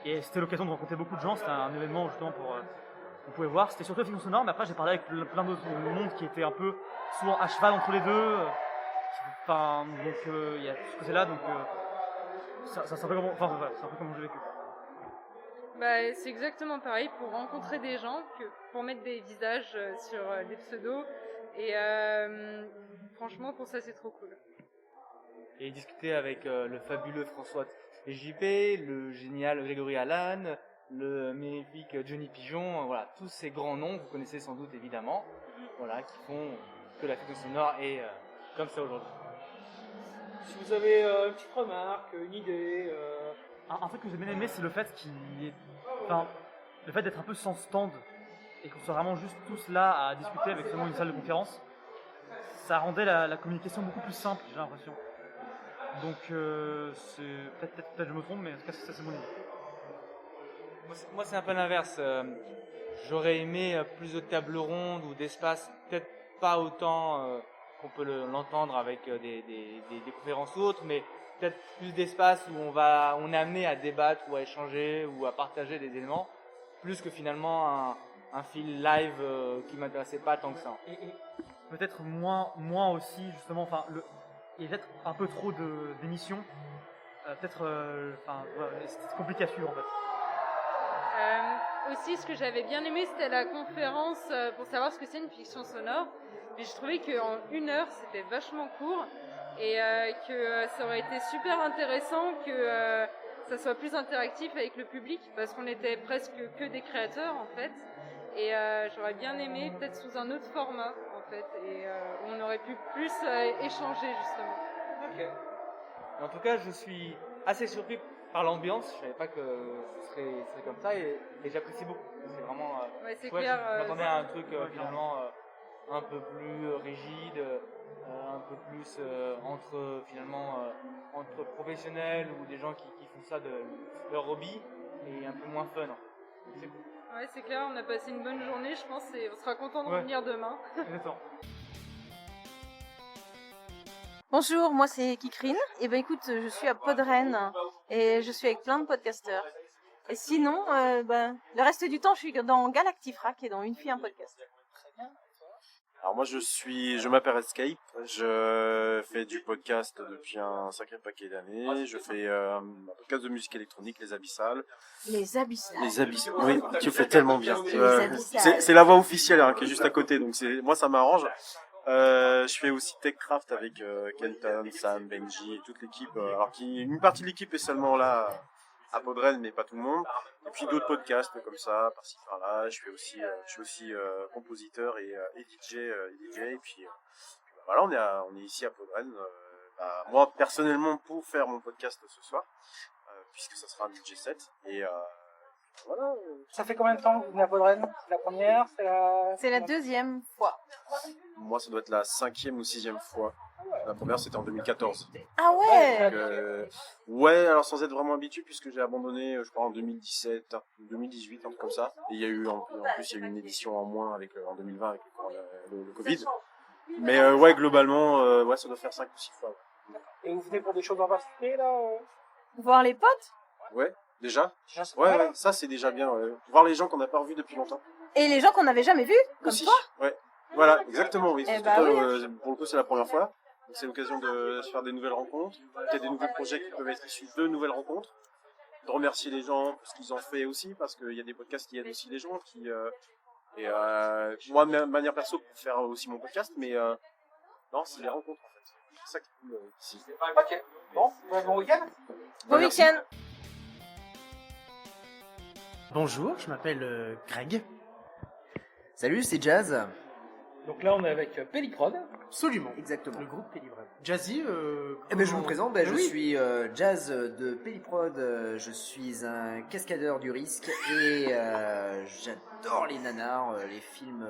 [SPEAKER 16] Et c'était l'occasion de rencontrer beaucoup de gens. C'était un événement justement qu'on pouvait voir. C'était surtout la fiction sonore, mais après j'ai parlé avec plein d'autres mondes qui étaient un peu souvent à cheval entre les deux. Enfin, donc il y a ce côté-là, donc c'est un peu comment j'ai vécu.
[SPEAKER 14] C'est exactement pareil, pour rencontrer des gens, que pour mettre des visages sur des pseudos. Et franchement, pour ça, c'est trop cool.
[SPEAKER 15] Et discuter avec le fabuleux François JP, le génial Grégory Allan, le magnifique Johnny Pigeon, voilà, tous ces grands noms, vous connaissez sans doute évidemment, voilà, qui font que la fiction sonore est comme ça aujourd'hui.
[SPEAKER 8] Si vous avez une petite remarque, une idée...
[SPEAKER 16] Un truc que j'ai bien aimé, c'est le fait le fait d'être un peu sans stand et qu'on soit vraiment juste tous là à discuter avec seulement une salle de conférence. Ça rendait la communication beaucoup plus simple, j'ai l'impression. Donc peut-être je me trompe, mais en tout cas ça c'est mon idée.
[SPEAKER 15] Moi c'est un peu l'inverse. J'aurais aimé plus de tables rondes ou d'espace, peut-être pas autant qu'on peut l'entendre avec des conférences ou autres, mais peut-être plus d'espace où on est amené à débattre ou à échanger ou à partager des éléments, plus que finalement un fil live qui m'intéressait pas tant que ça.
[SPEAKER 16] Et peut-être moins aussi justement, il y a peut-être un peu trop d'émissions, c'est compliqué à suivre en fait.
[SPEAKER 14] Aussi, ce que j'avais bien aimé, c'était la conférence pour savoir ce que c'est une fiction sonore. Mais je trouvais qu'en 1 heure, c'était vachement court. Et que ça aurait été super intéressant que ça soit plus interactif avec le public, parce qu'on était presque que des créateurs en fait, et j'aurais bien aimé peut-être sous un autre format en fait, et on aurait pu plus échanger justement.
[SPEAKER 15] Ok. En tout cas, je suis assez surpris par l'ambiance, je savais pas que ce serait comme ça, et j'apprécie beaucoup. C'est vraiment
[SPEAKER 14] c'est
[SPEAKER 15] chouette.
[SPEAKER 14] clair,
[SPEAKER 15] Je m'attendais à un truc finalement un peu plus rigide, un peu plus entre professionnels ou des gens qui font ça de leur hobby, et un peu moins fun. C'est cool.
[SPEAKER 14] Ouais, c'est clair, on a passé une bonne journée, je pense, et on sera content de revenir demain.
[SPEAKER 15] Exactement.
[SPEAKER 18] Bonjour, moi c'est Kikrine. Et écoute, je suis à Podren et je suis avec plein de podcasteurs. Et sinon, le reste du temps, je suis dans Galactifrac et dans Une fille un podcast.
[SPEAKER 24] Alors moi je m'appelle Escape, je fais du podcast depuis un sacré paquet d'années, je fais un podcast de musique électronique, Les Abyssales.
[SPEAKER 18] Les Abyssales.
[SPEAKER 24] Les Abyssales, oui, tu fais tellement bien.
[SPEAKER 18] Les Abyssales.
[SPEAKER 24] C'est la voix officielle qui est juste à côté, donc moi ça m'arrange. Je fais aussi TechCraft avec Kenton, Sam, Benji et toute l'équipe. Alors une partie de l'équipe est seulement là à Podren, mais pas tout le monde. Et puis d'autres podcasts comme ça, par-ci par-là. Je suis aussi compositeur et DJ. Et puis voilà, on est ici à Podren. Moi personnellement pour faire mon podcast ce soir, puisque ça sera un DJ set. Et voilà.
[SPEAKER 8] Ça fait combien de temps que vous venez à Podren? C'est la première?
[SPEAKER 18] C'est la deuxième fois.
[SPEAKER 24] Moi, ça doit être la 5e ou 6e fois. La première, c'était en 2014.
[SPEAKER 18] Ah ouais.
[SPEAKER 24] Donc, ouais, alors sans être vraiment habitué, puisque j'ai abandonné, je crois, en 2017, 2018, un truc comme ça. Et il y a eu, en plus, il y a eu une édition en moins avec, en 2020 avec le Covid. Mais ouais, globalement, ouais, ça doit faire 5 ou 6 fois.
[SPEAKER 8] Et vous venez pour des choses en particulier là
[SPEAKER 18] Voir les potes
[SPEAKER 24] Ouais, déjà.
[SPEAKER 8] c'est
[SPEAKER 24] Ouais,
[SPEAKER 8] pas mal.
[SPEAKER 24] ouais, ça c'est déjà bien. Ouais. Voir les gens qu'on n'a pas revus depuis longtemps.
[SPEAKER 18] et les gens qu'on n'avait jamais vus, comme
[SPEAKER 24] Aussi.
[SPEAKER 18] toi.
[SPEAKER 24] Ouais. Voilà, exactement, oui.
[SPEAKER 18] Eh
[SPEAKER 24] Surtout
[SPEAKER 18] bah
[SPEAKER 24] que,
[SPEAKER 18] oui.
[SPEAKER 24] pour le coup, c'est la première fois. Donc, c'est l'occasion de se faire des nouvelles rencontres, peut-être des nouveaux projets qui peuvent être issus de nouvelles rencontres. De remercier les gens pour ce qu'ils ont fait aussi, parce qu'il y a des podcasts qui aident aussi les gens. Moi, de manière perso, pour faire aussi mon podcast, mais non, c'est les rencontres en fait. C'est ça qui est cool ici.
[SPEAKER 8] Ok. Bon, bon week-end.
[SPEAKER 18] Bon week-end.
[SPEAKER 19] Bonjour, je m'appelle Greg.
[SPEAKER 20] Salut, c'est Jazz.
[SPEAKER 8] Donc là, on est avec Pelliprod.
[SPEAKER 19] Absolument.
[SPEAKER 20] Exactement.
[SPEAKER 19] Le groupe Pelliprod. Jazzy,
[SPEAKER 20] Eh ben, je vous présente, je
[SPEAKER 19] Oui.
[SPEAKER 20] suis Jazz de Pelliprod, je suis un cascadeur du risque et j'adore les nanars, les films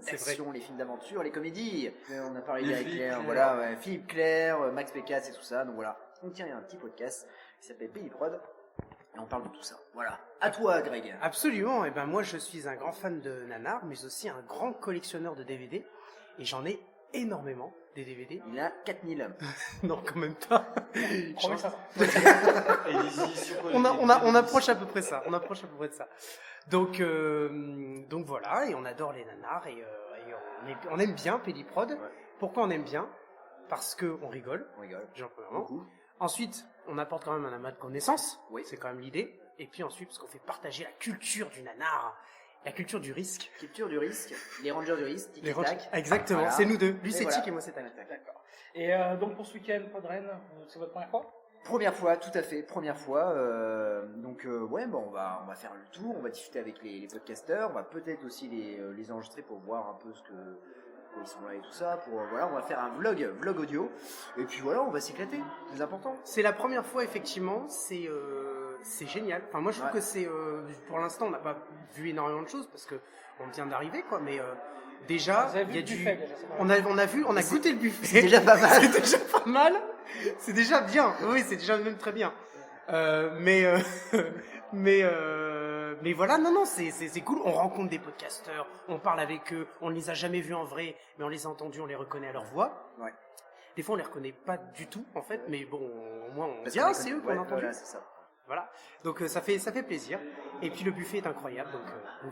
[SPEAKER 20] d'action, les films d'aventure, les comédies. On a parlé d'Eric Claire, voilà, ouais, Philippe Claire, Max Pécasse et tout ça, donc voilà. On tient un petit podcast qui s'appelle Pelliprod et on parle de tout ça. Voilà. À toi, Greg.
[SPEAKER 19] Absolument. Et ben moi, je suis un grand fan de nanar, mais aussi un grand collectionneur de DVD. Et j'en ai énormément des DVD.
[SPEAKER 20] Il a 4000.
[SPEAKER 19] Non, quand même pas.
[SPEAKER 8] Combien ça
[SPEAKER 19] on approche à peu près ça. On approche à peu près de ça. Donc voilà, et on adore les nanars et on aime bien Pelliprod. Pourquoi on aime bien? Parce que on rigole.
[SPEAKER 20] On rigole.
[SPEAKER 19] Beaucoup. Ensuite, on apporte quand même un amas de connaissances.
[SPEAKER 20] Oui.
[SPEAKER 19] C'est quand même l'idée. Et puis ensuite, parce qu'on fait partager la culture du nanar, la culture du risque.
[SPEAKER 20] Culture du risque, les rangers du risque,
[SPEAKER 19] Les
[SPEAKER 20] tic-tac.
[SPEAKER 19] Rangers- Exactement,
[SPEAKER 20] Voilà.
[SPEAKER 19] c'est nous deux. Lui
[SPEAKER 20] Et
[SPEAKER 19] c'est
[SPEAKER 20] voilà.
[SPEAKER 19] Tic et moi c'est Tac.
[SPEAKER 8] D'accord. Et donc pour ce week-end, Podren, c'est votre première fois?
[SPEAKER 20] Première fois, tout à fait, première fois. Ouais, bon, on va faire le tour, on va discuter avec les podcasteurs, on va peut-être aussi les enregistrer pour voir un peu ils sont là et tout ça. Voilà, on va faire un vlog audio. Et puis voilà, on va s'éclater, c'est important.
[SPEAKER 19] C'est la première fois effectivement, c'est génial. Enfin moi je trouve que c'est pour l'instant on n'a pas vu énormément de choses parce que on vient d'arriver quoi, mais déjà
[SPEAKER 8] Vous avez vu
[SPEAKER 19] il y a
[SPEAKER 8] le
[SPEAKER 19] du
[SPEAKER 8] buffet, déjà, c'est pas
[SPEAKER 19] on a goûté le buffet.
[SPEAKER 20] C'est déjà pas mal.
[SPEAKER 19] C'est déjà pas mal. C'est déjà bien. Oui, c'est déjà même très bien. Mais voilà, non, c'est cool. On rencontre des podcasteurs, on parle avec eux, on ne les a jamais vus en vrai, mais on les a entendus, on les reconnaît à leur voix.
[SPEAKER 20] Ouais.
[SPEAKER 19] Des fois, on les reconnaît pas du tout, en fait, mais bon, au moins, on
[SPEAKER 20] Parce
[SPEAKER 19] dit,
[SPEAKER 20] qu'on
[SPEAKER 19] ah,
[SPEAKER 20] les
[SPEAKER 19] c'est
[SPEAKER 20] connaît.
[SPEAKER 19] eux qu'on
[SPEAKER 20] Ouais,
[SPEAKER 19] a entendu.
[SPEAKER 20] voilà, c'est ça.
[SPEAKER 19] Voilà. Donc, ça fait plaisir. Et puis, le buffet est incroyable, donc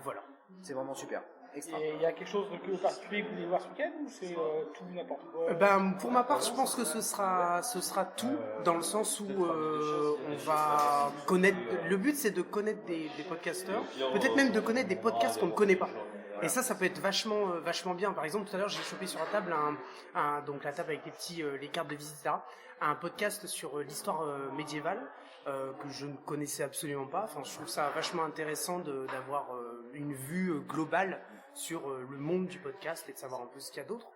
[SPEAKER 19] voilà.
[SPEAKER 20] C'est vraiment super. Extra.
[SPEAKER 8] Et il y a quelque chose de particulier que vous voulez voir ce week-end ou c'est tout n'importe quoi?
[SPEAKER 19] Pour ma part, je pense que ce sera tout, dans le sens où on va connaître. Le but, c'est de connaître des podcasteurs, peut-être même de connaître des podcasts qu'on ne connaît pas. Et ça peut être vachement bien. Par exemple, tout à l'heure, j'ai chopé sur la table donc la table avec les cartes de visite, etc. Un podcast sur l'histoire médiévale. Que je ne connaissais absolument pas. Enfin, je trouve ça vachement intéressant d'avoir une vue globale sur le monde du podcast et de savoir un peu ce qu'il y a d'autre.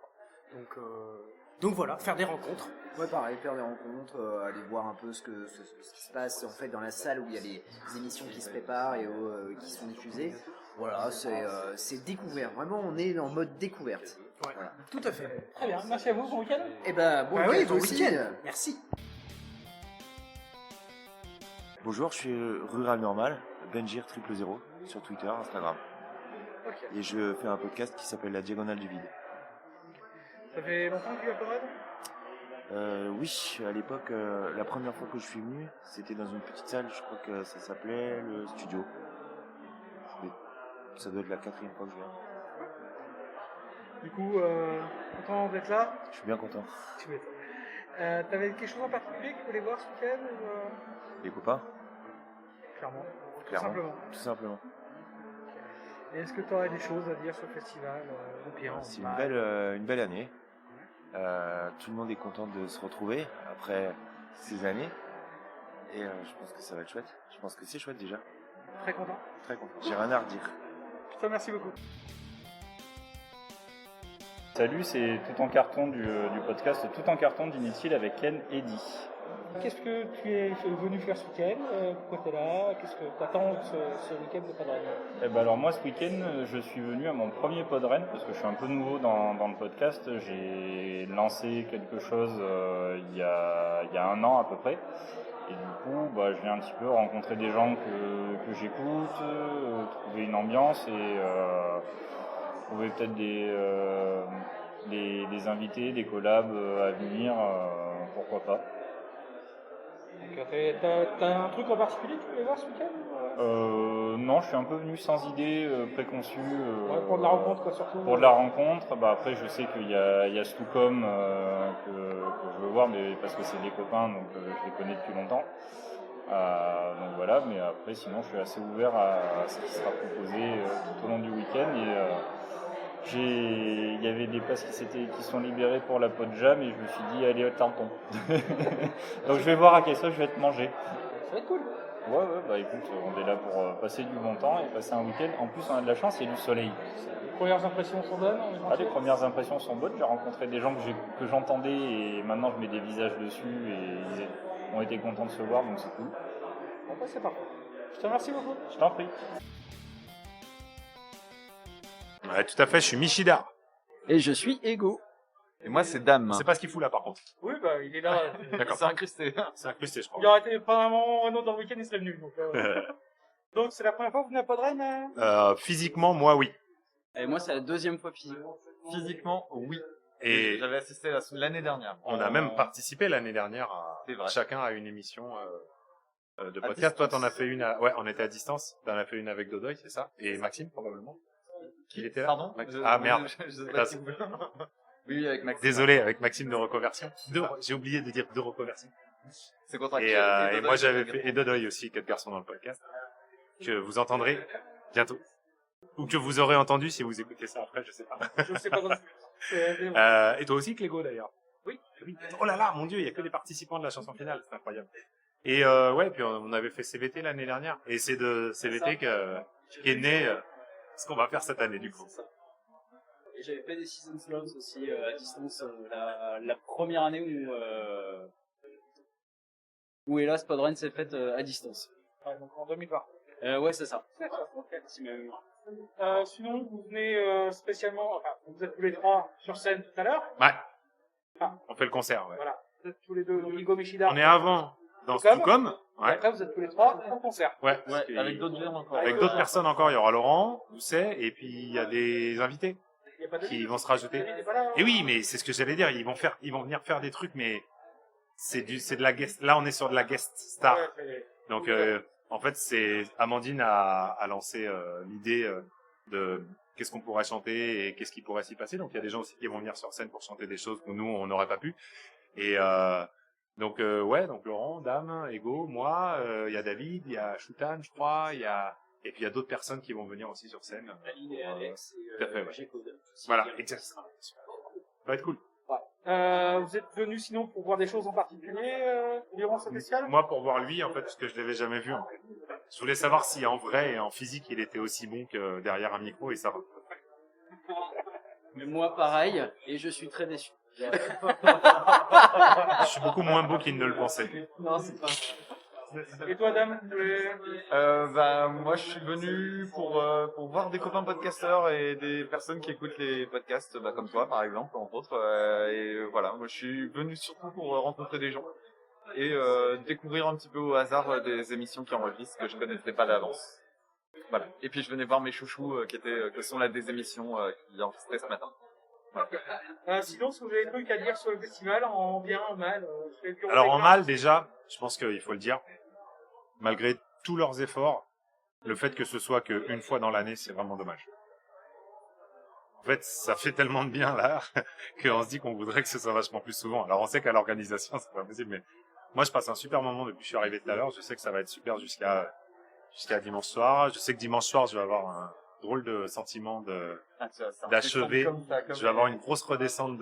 [SPEAKER 19] Donc voilà, faire des rencontres.
[SPEAKER 20] Ouais, pareil, faire des rencontres, aller voir un peu ce qui se passe en fait dans la salle où il y a les émissions qui se préparent et qui sont diffusées. Voilà, c'est découvert. Vraiment, on est en mode découverte.
[SPEAKER 19] Ouais,
[SPEAKER 20] voilà.
[SPEAKER 19] Tout à fait.
[SPEAKER 8] Très bien, merci à vous, bon week-end.
[SPEAKER 20] Et ben, bon week-end,
[SPEAKER 19] oui,
[SPEAKER 20] toi
[SPEAKER 19] bon
[SPEAKER 20] aussi.
[SPEAKER 19] week-end. Merci.
[SPEAKER 21] Bonjour, je suis Rural Normal, Benjir 000 sur Twitter, Instagram.
[SPEAKER 8] Ok.
[SPEAKER 21] Et je fais un podcast qui s'appelle La Diagonale du Vide.
[SPEAKER 8] Ça fait longtemps que tu es à Podren?
[SPEAKER 21] Oui, à l'époque, la première fois que je suis venu, c'était dans une petite salle, je crois que ça s'appelait le studio. Ça doit être la 4e fois que je viens.
[SPEAKER 8] Du coup, content d'être là?
[SPEAKER 21] Je suis bien content.
[SPEAKER 8] Tu m'étonnes. T'avais quelque chose en particulier que tu voulais voir ce week-end ou
[SPEAKER 21] Les copains?
[SPEAKER 8] Clairement.
[SPEAKER 21] Clairement. Tout simplement.
[SPEAKER 8] Et est-ce que tu aurais des choses à dire sur le festival au pire?
[SPEAKER 21] C'est une belle année. Tout le monde est content de se retrouver après ces années. Et je pense que ça va être chouette. Je pense que c'est chouette déjà.
[SPEAKER 8] Très content?
[SPEAKER 21] Très content. J'ai rien à redire.
[SPEAKER 8] Je te remercie beaucoup.
[SPEAKER 22] Salut, c'est Tout en carton du podcast Tout en carton d'Inutile avec Ken Eddy.
[SPEAKER 8] qu'est-ce que tu es venu faire ce week-end? Pourquoi tu es là? Qu'est-ce que tu attends de ce week-end de Podren?
[SPEAKER 1] Eh ben alors moi ce week-end je suis venu à mon premier Podren parce que je suis un peu nouveau dans le podcast. J'ai lancé quelque chose il y a un an à peu près. Et du coup je viens un petit peu rencontrer des gens que j'écoute, trouver une ambiance et trouver peut-être des invités, des collabs à venir, pourquoi pas.
[SPEAKER 8] T'as un truc en particulier que tu voulais voir ce week-end?
[SPEAKER 1] Non, je suis un peu venu sans idée préconçue.
[SPEAKER 8] Pour de la rencontre, quoi, surtout.
[SPEAKER 1] Pour de la rencontre, après je sais qu'il y a Stucom que je veux voir, mais parce que c'est des copains, donc je les connais depuis longtemps. Donc voilà, mais après sinon je suis assez ouvert à ce qui sera proposé tout au long du week-end. Il y avait des places qui sont libérées pour la Podjam et je me suis dit allez tentons. Donc je vais voir à quelle sauce je vais être mangé.
[SPEAKER 8] Ça va être cool.
[SPEAKER 1] Ouais, écoute, on est là pour passer du bon temps et passer un week-end. En plus on a de la chance, il y a du soleil.
[SPEAKER 8] Les premières impressions sont bonnes?
[SPEAKER 1] Les premières impressions sont bonnes. J'ai rencontré des gens que j'entendais et maintenant je mets des visages dessus et ils ont été contents de se voir, donc c'est cool.
[SPEAKER 8] Bon, c'est parfait. Je te remercie beaucoup.
[SPEAKER 1] Je t'en prie.
[SPEAKER 2] Ouais, tout à fait, je suis Michidar.
[SPEAKER 22] Et je suis Ego.
[SPEAKER 2] Et moi, c'est Dame. C'est pas ce qu'il fout là, par contre.
[SPEAKER 8] Oui, il est là.
[SPEAKER 2] D'accord.
[SPEAKER 22] C'est incrusté.
[SPEAKER 2] C'est incrusté, je crois.
[SPEAKER 8] Il aurait été probablement un autre dans le week-end, il serait venu. Donc c'est la première fois que vous venez à Podren?
[SPEAKER 2] Physiquement, moi, oui.
[SPEAKER 22] Et moi, c'est la deuxième fois physiquement.
[SPEAKER 13] Physiquement, oui.
[SPEAKER 2] Et
[SPEAKER 13] j'avais assisté l'année dernière.
[SPEAKER 2] On a même participé l'année dernière chacun à une émission de podcast. Toi, t'en as fait une ouais, on était à distance. T'en as fait une avec Dodoy, c'est ça? Et Maxime, probablement. Il était là?
[SPEAKER 13] Pardon?
[SPEAKER 2] Ah merde.
[SPEAKER 13] Je sais pas si vous... Oui, avec Maxime.
[SPEAKER 2] Désolé, avec Maxime de Reconversion. J'ai oublié de dire de Reconversion.
[SPEAKER 13] C'est contractuel.
[SPEAKER 2] Et moi j'avais fait, et Dodoy aussi, 4 garçons dans le podcast, que vous entendrez bientôt. Ou que vous aurez entendu si vous écoutez ça après, je sais pas.
[SPEAKER 8] Je sais pas.
[SPEAKER 2] Et toi aussi, Clégo, d'ailleurs?
[SPEAKER 8] Oui.
[SPEAKER 2] Oh là là, mon Dieu, il y a que des participants de la chanson finale, c'est incroyable. Et puis on avait fait CVT l'année dernière, et c'est de CVT qu'est né ce qu'on va faire cette année, du coup.
[SPEAKER 22] Et j'avais fait des season slots aussi à distance la première année où hélas Podren s'est faite à distance.
[SPEAKER 8] Ouais, donc en 2020.
[SPEAKER 22] Ouais, c'est ça.
[SPEAKER 8] D'accord, ok.
[SPEAKER 22] Si même...
[SPEAKER 8] Sinon, vous venez spécialement, vous êtes tous les trois sur scène tout à l'heure.
[SPEAKER 2] Ouais. On fait le concert, ouais.
[SPEAKER 8] Voilà. Vous êtes tous les deux, Igo Michida.
[SPEAKER 2] On est avant dans Stucom.
[SPEAKER 8] Ouais. Et après, vous êtes tous les trois en concert.
[SPEAKER 2] Ouais.
[SPEAKER 13] Avec d'autres gens encore.
[SPEAKER 2] Avec d'autres personnes encore. Il y aura Laurent, Doucet, et puis il y a des invités qui vont se rajouter. Et oui, mais c'est ce que j'allais dire. Ils vont venir faire des trucs, mais c'est de la guest. Là, on est sur de la guest star. Donc, en fait, c'est Amandine a lancé l'idée de qu'est-ce qu'on pourrait chanter et qu'est-ce qui pourrait s'y passer. Donc, il y a des gens aussi qui vont venir sur scène pour chanter des choses que nous, on n'aurait pas pu. Et donc, donc Laurent, Dame, Ego, moi, il y a David, il y a Choutan, je crois, et puis il y a d'autres personnes qui vont venir aussi sur scène.
[SPEAKER 22] Aline et Alex et
[SPEAKER 2] tout à fait, ouais.
[SPEAKER 22] G-Code.
[SPEAKER 2] Voilà, exact. Ça va être cool.
[SPEAKER 8] Vous êtes venus sinon pour voir des choses en particulier durant cette escale?
[SPEAKER 2] Moi, pour voir lui, en fait, parce que je l'avais jamais vu. En fait. Je voulais savoir si en vrai et en physique, il était aussi bon que derrière un micro, et ça va.
[SPEAKER 22] Mais moi, pareil, et je suis très déçu.
[SPEAKER 2] Je suis beaucoup moins beau qu'il ne le pensait.
[SPEAKER 22] Non, c'est pas.
[SPEAKER 8] Et toi, Dame?
[SPEAKER 13] Moi, je suis venu pour voir des copains podcasteurs et des personnes qui écoutent les podcasts, comme toi, par exemple, entre autres. Et voilà, moi, je suis venu surtout pour rencontrer des gens et découvrir un petit peu au hasard des émissions qui enregistrent que je connaissais pas d'avance. Voilà. Et puis, je venais voir mes chouchous que sont là des émissions qui enregistraient ce matin. Voilà.
[SPEAKER 8] Sinon, si vous avez des trucs à dire sur le festival, en bien, en mal.
[SPEAKER 2] Alors en mal, déjà, je pense qu'il faut le dire, malgré tous leurs efforts, le fait que ce soit qu'une fois dans l'année, c'est vraiment dommage. En fait, ça fait tellement de bien là, qu'on se dit qu'on voudrait que ce soit vachement plus souvent. Alors on sait qu'à l'organisation, c'est pas possible, mais moi je passe un super moment depuis que je suis arrivé tout à l'heure. Je sais que ça va être super jusqu'à dimanche soir. Je sais que dimanche soir, je vais avoir un drôle de sentiment d'achever. Je vais avoir une grosse redescente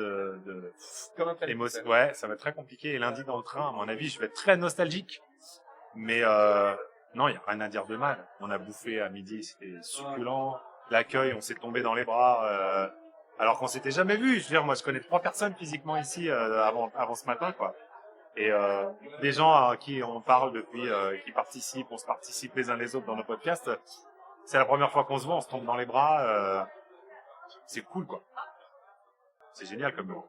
[SPEAKER 2] d'émotion. Ouais, ça va être très compliqué. Et lundi dans le train, à mon avis, je vais être très nostalgique. Mais non, il n'y a rien à dire de mal. On a bouffé à midi, c'était succulent. L'accueil, on s'est tombé dans les bras, alors qu'on s'était jamais vu. Je veux dire, moi, je connais 3 personnes physiquement ici avant ce matin, quoi. Et des gens à qui on parle depuis, qui participent, on se participe les uns les autres dans nos podcasts, c'est la première fois qu'on se voit, on se tombe dans les bras, c'est cool quoi. C'est génial comme moment.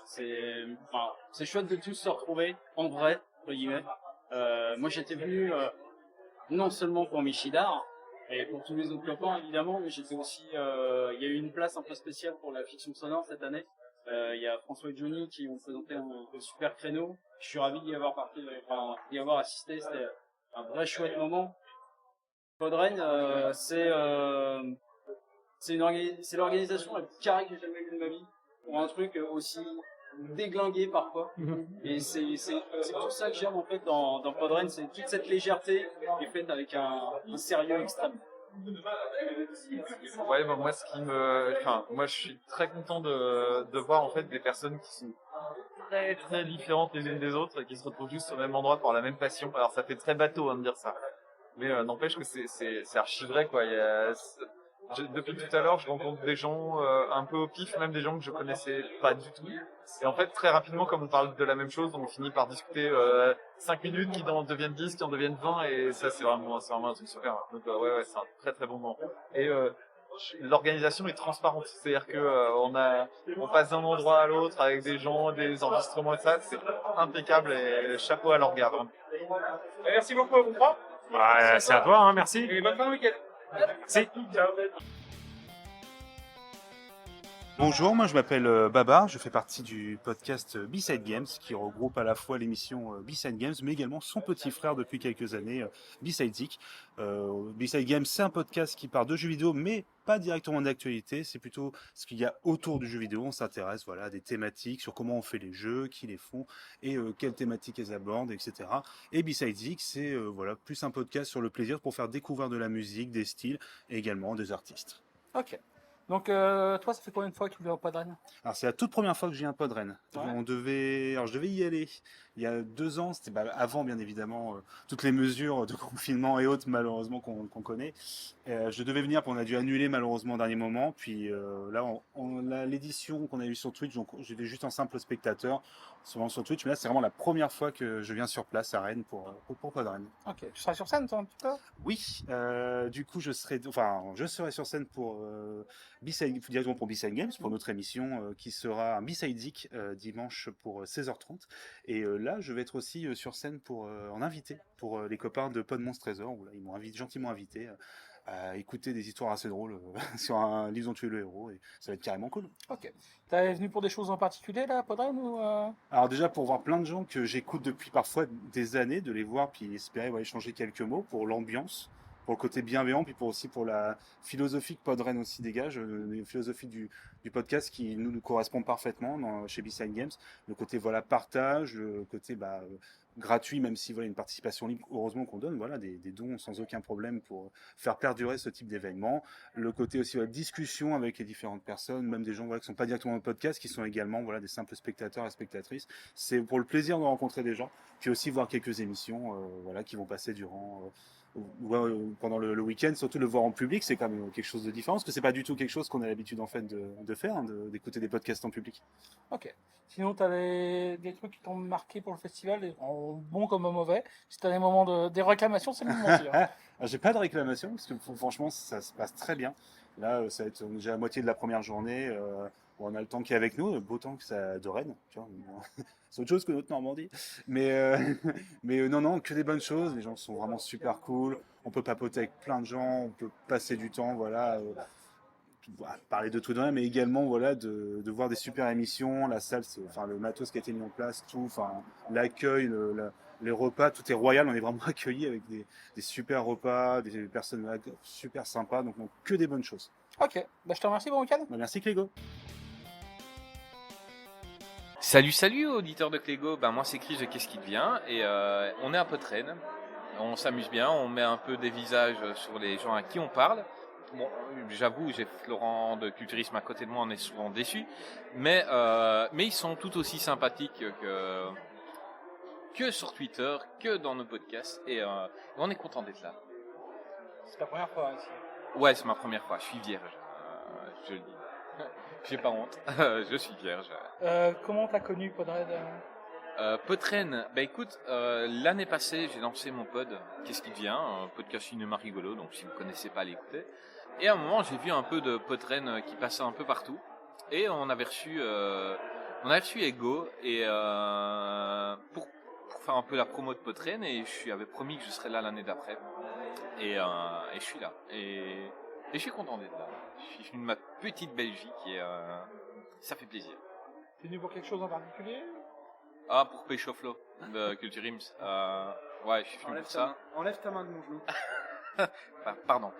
[SPEAKER 22] C'est chouette de tous se retrouver en vrai, entre guillemets. Moi j'étais venu non seulement pour Michidar et pour tous les autres copains évidemment, mais j'étais aussi. Il y a eu une place un peu spéciale pour la fiction sonore cette année. Il y a François et Johnny qui ont présenté un super créneau. Je suis ravi d'y avoir d'y avoir assisté. C'était un vrai chouette moment. Podren, c'est l'organisation la plus carrée que j'ai jamais vue de ma vie pour un truc aussi déglingué parfois. Et c'est tout ça que j'aime en fait dans Podren, c'est toute cette légèreté qui est faite avec un sérieux extrême.
[SPEAKER 13] Ouais, bah, moi je suis très content de voir en fait des personnes qui sont très très différentes les unes des autres et qui se retrouvent juste au même endroit pour la même passion. Alors ça fait très bateau de dire ça, mais n'empêche que c'est archi vrai quoi. Depuis tout à l'heure, je rencontre des gens un peu au pif, même des gens que je connaissais pas du tout. Et en fait, très rapidement, comme on parle de la même chose, on finit par discuter 5 minutes qui en deviennent 10, qui en deviennent 20, et ça, c'est vraiment un truc super. Donc, ouais, c'est un très très bon moment. Et l'organisation est transparente, c'est-à-dire que on passe d'un endroit à l'autre avec des gens, des enregistrements et ça, c'est impeccable et chapeau à leur gars.
[SPEAKER 8] Merci beaucoup à vous trois.
[SPEAKER 2] Ouais, c'est à toi, hein, merci.
[SPEAKER 8] Et bonne fin de week-end.
[SPEAKER 2] Si.
[SPEAKER 5] Bonjour, moi je m'appelle Baba, je fais partie du podcast B-Side Games qui regroupe à la fois l'émission B-Side Games mais également son petit frère depuis quelques années, B-Side Zik. B-Side Games c'est un podcast qui parle de jeux vidéo mais pas directement d'actualité, c'est plutôt ce qu'il y a autour du jeu vidéo, on s'intéresse à des thématiques sur comment on fait les jeux, qui les font et quelles thématiques elles abordent, etc. Et B-Side Zik c'est plus un podcast sur le plaisir pour faire découvrir de la musique, des styles et également des artistes.
[SPEAKER 8] Ok. Donc, toi, ça fait combien de fois que tu viens au Podren?
[SPEAKER 5] Alors, c'est la toute première fois que je viens à Podren.
[SPEAKER 8] Ouais.
[SPEAKER 5] Alors, je devais y aller il y a 2 ans. C'était avant, bien évidemment, toutes les mesures de confinement et autres, malheureusement, qu'on connaît. Je devais venir, on a dû annuler, malheureusement, au dernier moment. Puis là, on a l'édition qu'on a eue sur Twitch. Donc, j'étais juste en simple spectateur sur Twitch. Mais là, c'est vraiment la première fois que je viens sur place à Rennes pour Podren.
[SPEAKER 8] Ok. Tu seras sur scène, toi, un petit peu?
[SPEAKER 5] Oui. Du coup, je serai sur scène pour directement pour B-Side Games, pour notre émission qui sera un B-Side Zik dimanche pour 16h30. Et là, je vais être aussi sur scène en invité pour les copains de Pod Monstre Trésor, où là, ils m'ont gentiment invité à écouter des histoires assez drôles sur un livre dont tu es le héros, et ça va être carrément cool.
[SPEAKER 8] Ok. T'es venu pour des choses en particulier là, à Podren ou
[SPEAKER 5] Alors déjà pour voir plein de gens que j'écoute depuis parfois des années, de les voir puis espérer échanger quelques mots pour l'ambiance, pour le côté bienveillant, puis aussi pour la philosophie que Podren aussi dégage, la philosophie du podcast qui nous correspond parfaitement chez B-Side Games, le côté partage, le côté gratuit, même si une participation libre, heureusement qu'on donne des dons sans aucun problème pour faire perdurer ce type d'événement, le côté aussi discussion avec les différentes personnes, même des gens qui sont pas directement dans le podcast, qui sont également des simples spectateurs et spectatrices. C'est pour le plaisir de rencontrer des gens, puis aussi voir quelques émissions qui vont passer pendant le week-end, surtout le voir en public, c'est quand même quelque chose de différent, parce que c'est pas du tout quelque chose qu'on a l'habitude en fait de faire, d'écouter des podcasts en public.
[SPEAKER 8] Ok. Sinon, tu as des trucs qui t'ont marqué pour le festival, en bon comme en mauvais. Si tu as des moments des réclamations, c'est le moment aussi. Hein.
[SPEAKER 5] J'ai pas de réclamation, parce que franchement, ça se passe très bien. Là, ça va être déjà la moitié de la première journée. On a le temps qui est avec nous, beau temps que ça de Rennes. Tu vois, c'est autre chose que notre Normandie. Mais non, que des bonnes choses. Les gens sont vraiment super cool. On peut papoter avec plein de gens. On peut passer du temps, parler de tout de même, mais également de voir des super émissions. La salle, le matos qui a été mis en place, tout, l'accueil, les repas, tout est royal. On est vraiment accueillis avec des super repas, des personnes super sympas. Donc que des bonnes choses.
[SPEAKER 8] Ok, je te remercie, bon week-end.
[SPEAKER 5] Merci Clégo.
[SPEAKER 6] Salut auditeurs de Clégo, moi c'est Chris de Qu'est-ce qui devient et on est à Podren, on s'amuse bien, on met un peu des visages sur les gens à qui on parle. Bon, j'avoue, j'ai Florent de Culturisme à côté de moi, on est souvent déçus, mais ils sont tout aussi sympathiques que sur Twitter, que dans nos podcasts et on est content d'être là.
[SPEAKER 8] C'est ta première fois ici?
[SPEAKER 6] Ouais, c'est ma première fois, je suis vierge, je le dis. J'ai pas honte, je suis vierge.
[SPEAKER 8] Comment t'as connu Podren?
[SPEAKER 6] Podren, bah écoute, l'année passée j'ai lancé mon pod, Qu'est-ce qui devient, un podcast cinéma rigolo, donc si vous connaissez pas, allez écouter. Et à un moment j'ai vu un peu de Podren qui passait un peu partout, et on avait reçu Ego, et pour faire un peu la promo de Podren, et je lui avais promis que je serais là l'année d'après, et je suis là, et je suis content d'être là. Je suis venu de ma petite Belgique, et ça fait plaisir.
[SPEAKER 8] T'es venu pour quelque chose en particulier?
[SPEAKER 6] Ah, pour Péchoflo de Culture Ims. Ouais, je suis venu pour ça.
[SPEAKER 8] Enlève ta main de mon genou.
[SPEAKER 6] Pardon.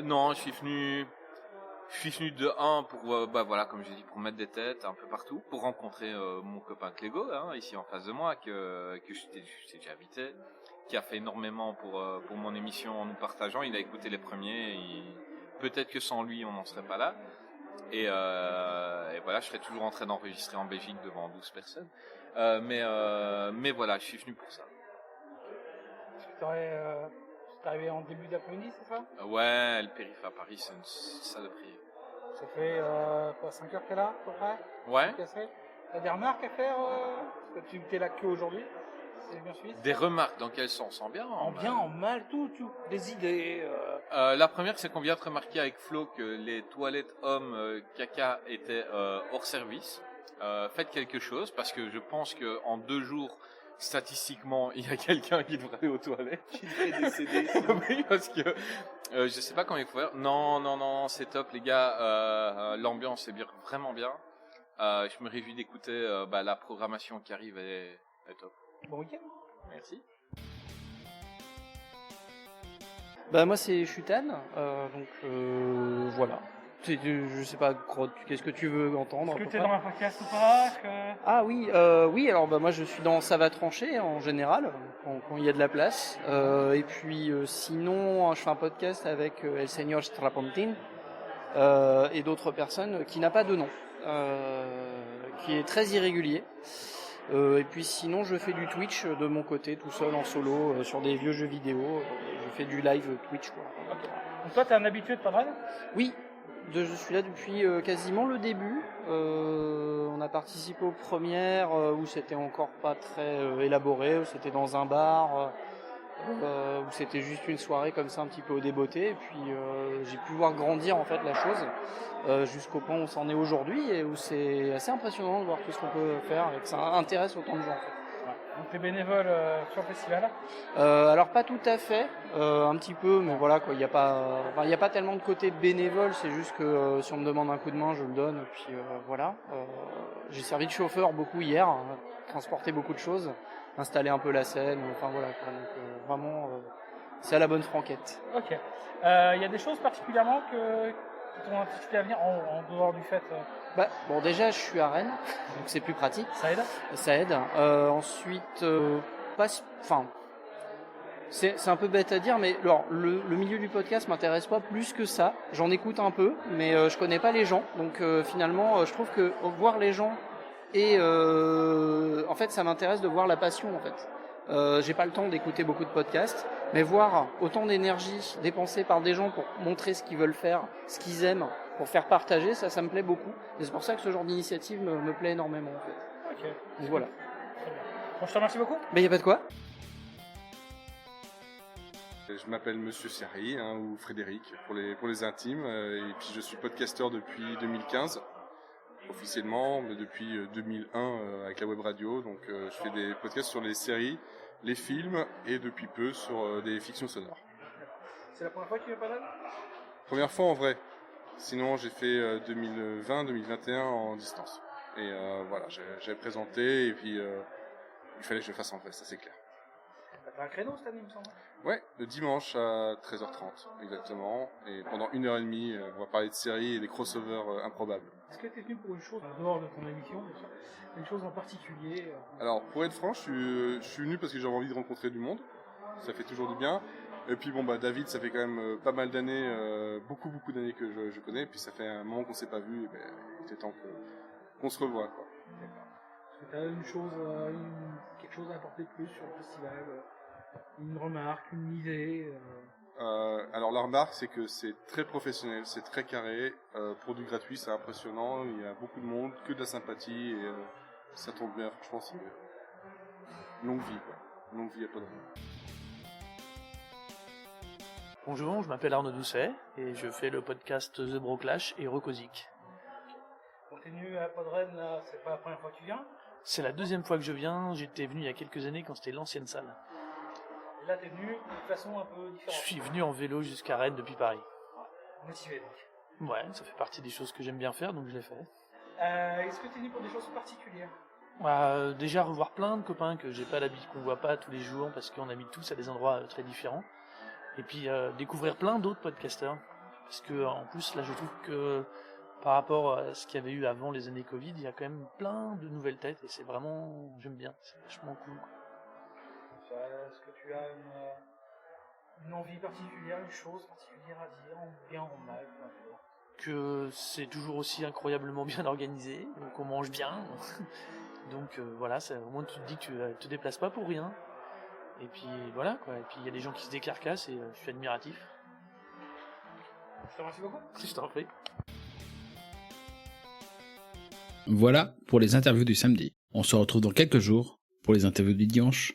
[SPEAKER 6] Non, je suis venu de 1 pour, bah voilà, comme je dis, pour mettre des têtes un peu partout, pour rencontrer mon copain Clégo, hein, ici en face de moi, que j'ai déjà invité, qui a fait énormément pour mon émission en nous partageant. Il a écouté les premiers, et peut-être que sans lui, on n'en serait pas là. Et voilà, je serais toujours en train d'enregistrer en Belgique devant 12 personnes. Mais voilà, je suis venu pour ça.
[SPEAKER 8] C'est arrivé en début d'après-midi, c'est ça?
[SPEAKER 6] Ouais, le périph' à Paris, c'est une saloperie.
[SPEAKER 8] Ça fait 5 heures qu'elle est là, à peu près?
[SPEAKER 6] Ouais.
[SPEAKER 8] T'as des remarques à faire parce que tu t'es là que aujourd'hui? C'est bien suivi?
[SPEAKER 6] Des remarques, dans quel sens? En bien?
[SPEAKER 8] En bien, en mal, tout. Des idées.
[SPEAKER 6] La première, c'est qu'on vient de remarquer avec Flo que les toilettes hommes caca étaient hors service. Faites quelque chose, parce que je pense que en 2 jours, statistiquement, il y a quelqu'un qui devrait aller aux toilettes. Qui devrait décéder. Oui, parce que je sais pas comment il faut faire. Non, c'est top, les gars. L'ambiance est vraiment bien. Je me réjouis d'écouter la programmation qui arrive est top.
[SPEAKER 8] Bon week-end.
[SPEAKER 6] Merci.
[SPEAKER 7] Moi c'est Chutan, donc voilà. Je sais pas, qu'est-ce que tu veux entendre?
[SPEAKER 8] Est-ce que tu es dans un podcast ou pas?
[SPEAKER 7] Ah oui, alors moi je suis dans Ça va trancher en général, quand il y a de la place. Et puis sinon, je fais un podcast avec El Señor Strapontin et d'autres personnes qui n'a pas de nom, qui est très irrégulier. Et puis sinon, je fais du Twitch de mon côté, tout seul en solo, sur des vieux jeux vidéo. Je fais du live Twitch, quoi.
[SPEAKER 8] Okay. Donc toi, t'es un habitué de Podren?
[SPEAKER 7] Oui, je suis là depuis quasiment le début. On a participé aux premières où c'était encore pas très élaboré, où c'était dans un bar, où c'était juste une soirée comme ça, un petit peu au débeauté. Et puis j'ai pu voir grandir en fait la chose jusqu'au point où on s'en est aujourd'hui et où c'est assez impressionnant de voir tout ce qu'on peut faire et que ça intéresse autant de gens. En fait.
[SPEAKER 8] Donc t'es bénévole sur le festival?
[SPEAKER 7] Alors pas tout à fait, un petit peu, mais voilà quoi. Il y a pas tellement de côté bénévole. C'est juste que si on me demande un coup de main, je le donne. Et puis voilà. J'ai servi de chauffeur beaucoup hier, transporté beaucoup de choses, installé un peu la scène. Enfin voilà quoi. Donc vraiment, c'est à la bonne franquette.
[SPEAKER 8] Ok. Il y a des choses particulièrement qui t'ont incité à venir en dehors du fait?
[SPEAKER 7] Bon déjà je suis à Rennes, donc c'est plus pratique.
[SPEAKER 8] Ça aide?
[SPEAKER 7] Ça aide. Ensuite, c'est un peu bête à dire, mais alors, le milieu du podcast m'intéresse pas plus que ça. J'en écoute un peu, mais je connais pas les gens. Donc finalement, je trouve que voir les gens et en fait ça m'intéresse de voir la passion en fait. J'ai pas le temps d'écouter beaucoup de podcasts, mais voir autant d'énergie dépensée par des gens pour montrer ce qu'ils veulent faire, ce qu'ils aiment, pour faire partager, ça me plaît beaucoup. Et c'est pour ça que ce genre d'initiative me plaît énormément en fait.
[SPEAKER 8] Ok.
[SPEAKER 7] Donc voilà.
[SPEAKER 8] Très bien. Bon, je te remercie beaucoup.
[SPEAKER 7] Y a pas de quoi.
[SPEAKER 9] Je m'appelle Monsieur Serry, ou Frédéric pour les intimes, et puis je suis podcasteur depuis 2015, officiellement, mais depuis 2001 avec la web radio. Donc je fais des podcasts sur les séries, les films et depuis peu sur des fictions sonores.
[SPEAKER 8] C'est la première fois que tu viens pas là?
[SPEAKER 9] Première fois en vrai. Sinon j'ai fait 2020-2021 en distance. Et voilà, j'avais présenté et puis il fallait que je le fasse en vrai, ça c'est clair.
[SPEAKER 8] T'as un créneau cette année, il me semble?
[SPEAKER 9] Ouais, le dimanche à 13h30, exactement. Et pendant 1h30, on va parler de séries et des crossovers improbables.
[SPEAKER 8] Est-ce que tu es venu pour une chose en dehors de ton émission, une chose en particulier?
[SPEAKER 9] Alors, pour être franc, je suis venu parce que j'avais envie de rencontrer du monde. Ça fait toujours du bien. Et puis, David, ça fait quand même pas mal d'années, beaucoup d'années que je connais. Et puis, ça fait un moment qu'on s'est pas vu. Et il était temps qu'on se revoie, quoi.
[SPEAKER 8] Est-ce que tu as une chose, quelque chose à apporter de plus sur le festival? Une remarque, une idée?
[SPEAKER 9] Alors la remarque, c'est que c'est très professionnel, c'est très carré. Pour du gratuit, c'est impressionnant. Il y a beaucoup de monde, que de la sympathie, et ça tombe bien. Franchement, longue vie, quoi. Longue vie à Podren.
[SPEAKER 3] Bonjour, je m'appelle Arnaud Doucet et je fais le podcast The Broclash et Recosic.
[SPEAKER 8] Quand t'es venu à Podren, là, c'est pas la première fois que tu viens?
[SPEAKER 3] C'est la deuxième fois que je viens, j'étais venu il y a quelques années quand c'était l'ancienne salle.
[SPEAKER 8] Et là, t'es venu de façon un peu différente.
[SPEAKER 3] Je suis venu en vélo jusqu'à Rennes depuis Paris.
[SPEAKER 8] Motivé donc.
[SPEAKER 3] Ouais, ça fait partie des choses que j'aime bien faire, donc je l'ai fait.
[SPEAKER 8] Est-ce que t'es venu pour des choses particulières?
[SPEAKER 3] Déjà revoir plein de copains que j'ai pas l'habitude, qu'on voit pas tous les jours parce qu'on habite tous à des endroits très différents. Et puis découvrir plein d'autres podcasteurs. Parce que en plus là je trouve que par rapport à ce qu'il y avait eu avant les années Covid, il y a quand même plein de nouvelles têtes et c'est vraiment, j'aime bien, c'est vachement cool.
[SPEAKER 8] Est-ce que tu as une envie particulière, une chose particulière à dire, en bien ou en mal, peu importe?
[SPEAKER 3] Que c'est toujours aussi incroyablement bien organisé, donc on mange bien. Donc voilà, au moins tu te dis que tu te déplaces pas pour rien. Et puis voilà quoi, et puis il y a des gens qui se décarcassent et je suis admiratif.
[SPEAKER 8] Je te remercie beaucoup.
[SPEAKER 3] Je t'en prie.
[SPEAKER 11] Voilà pour les interviews du samedi. On se retrouve dans quelques jours pour les interviews du dimanche.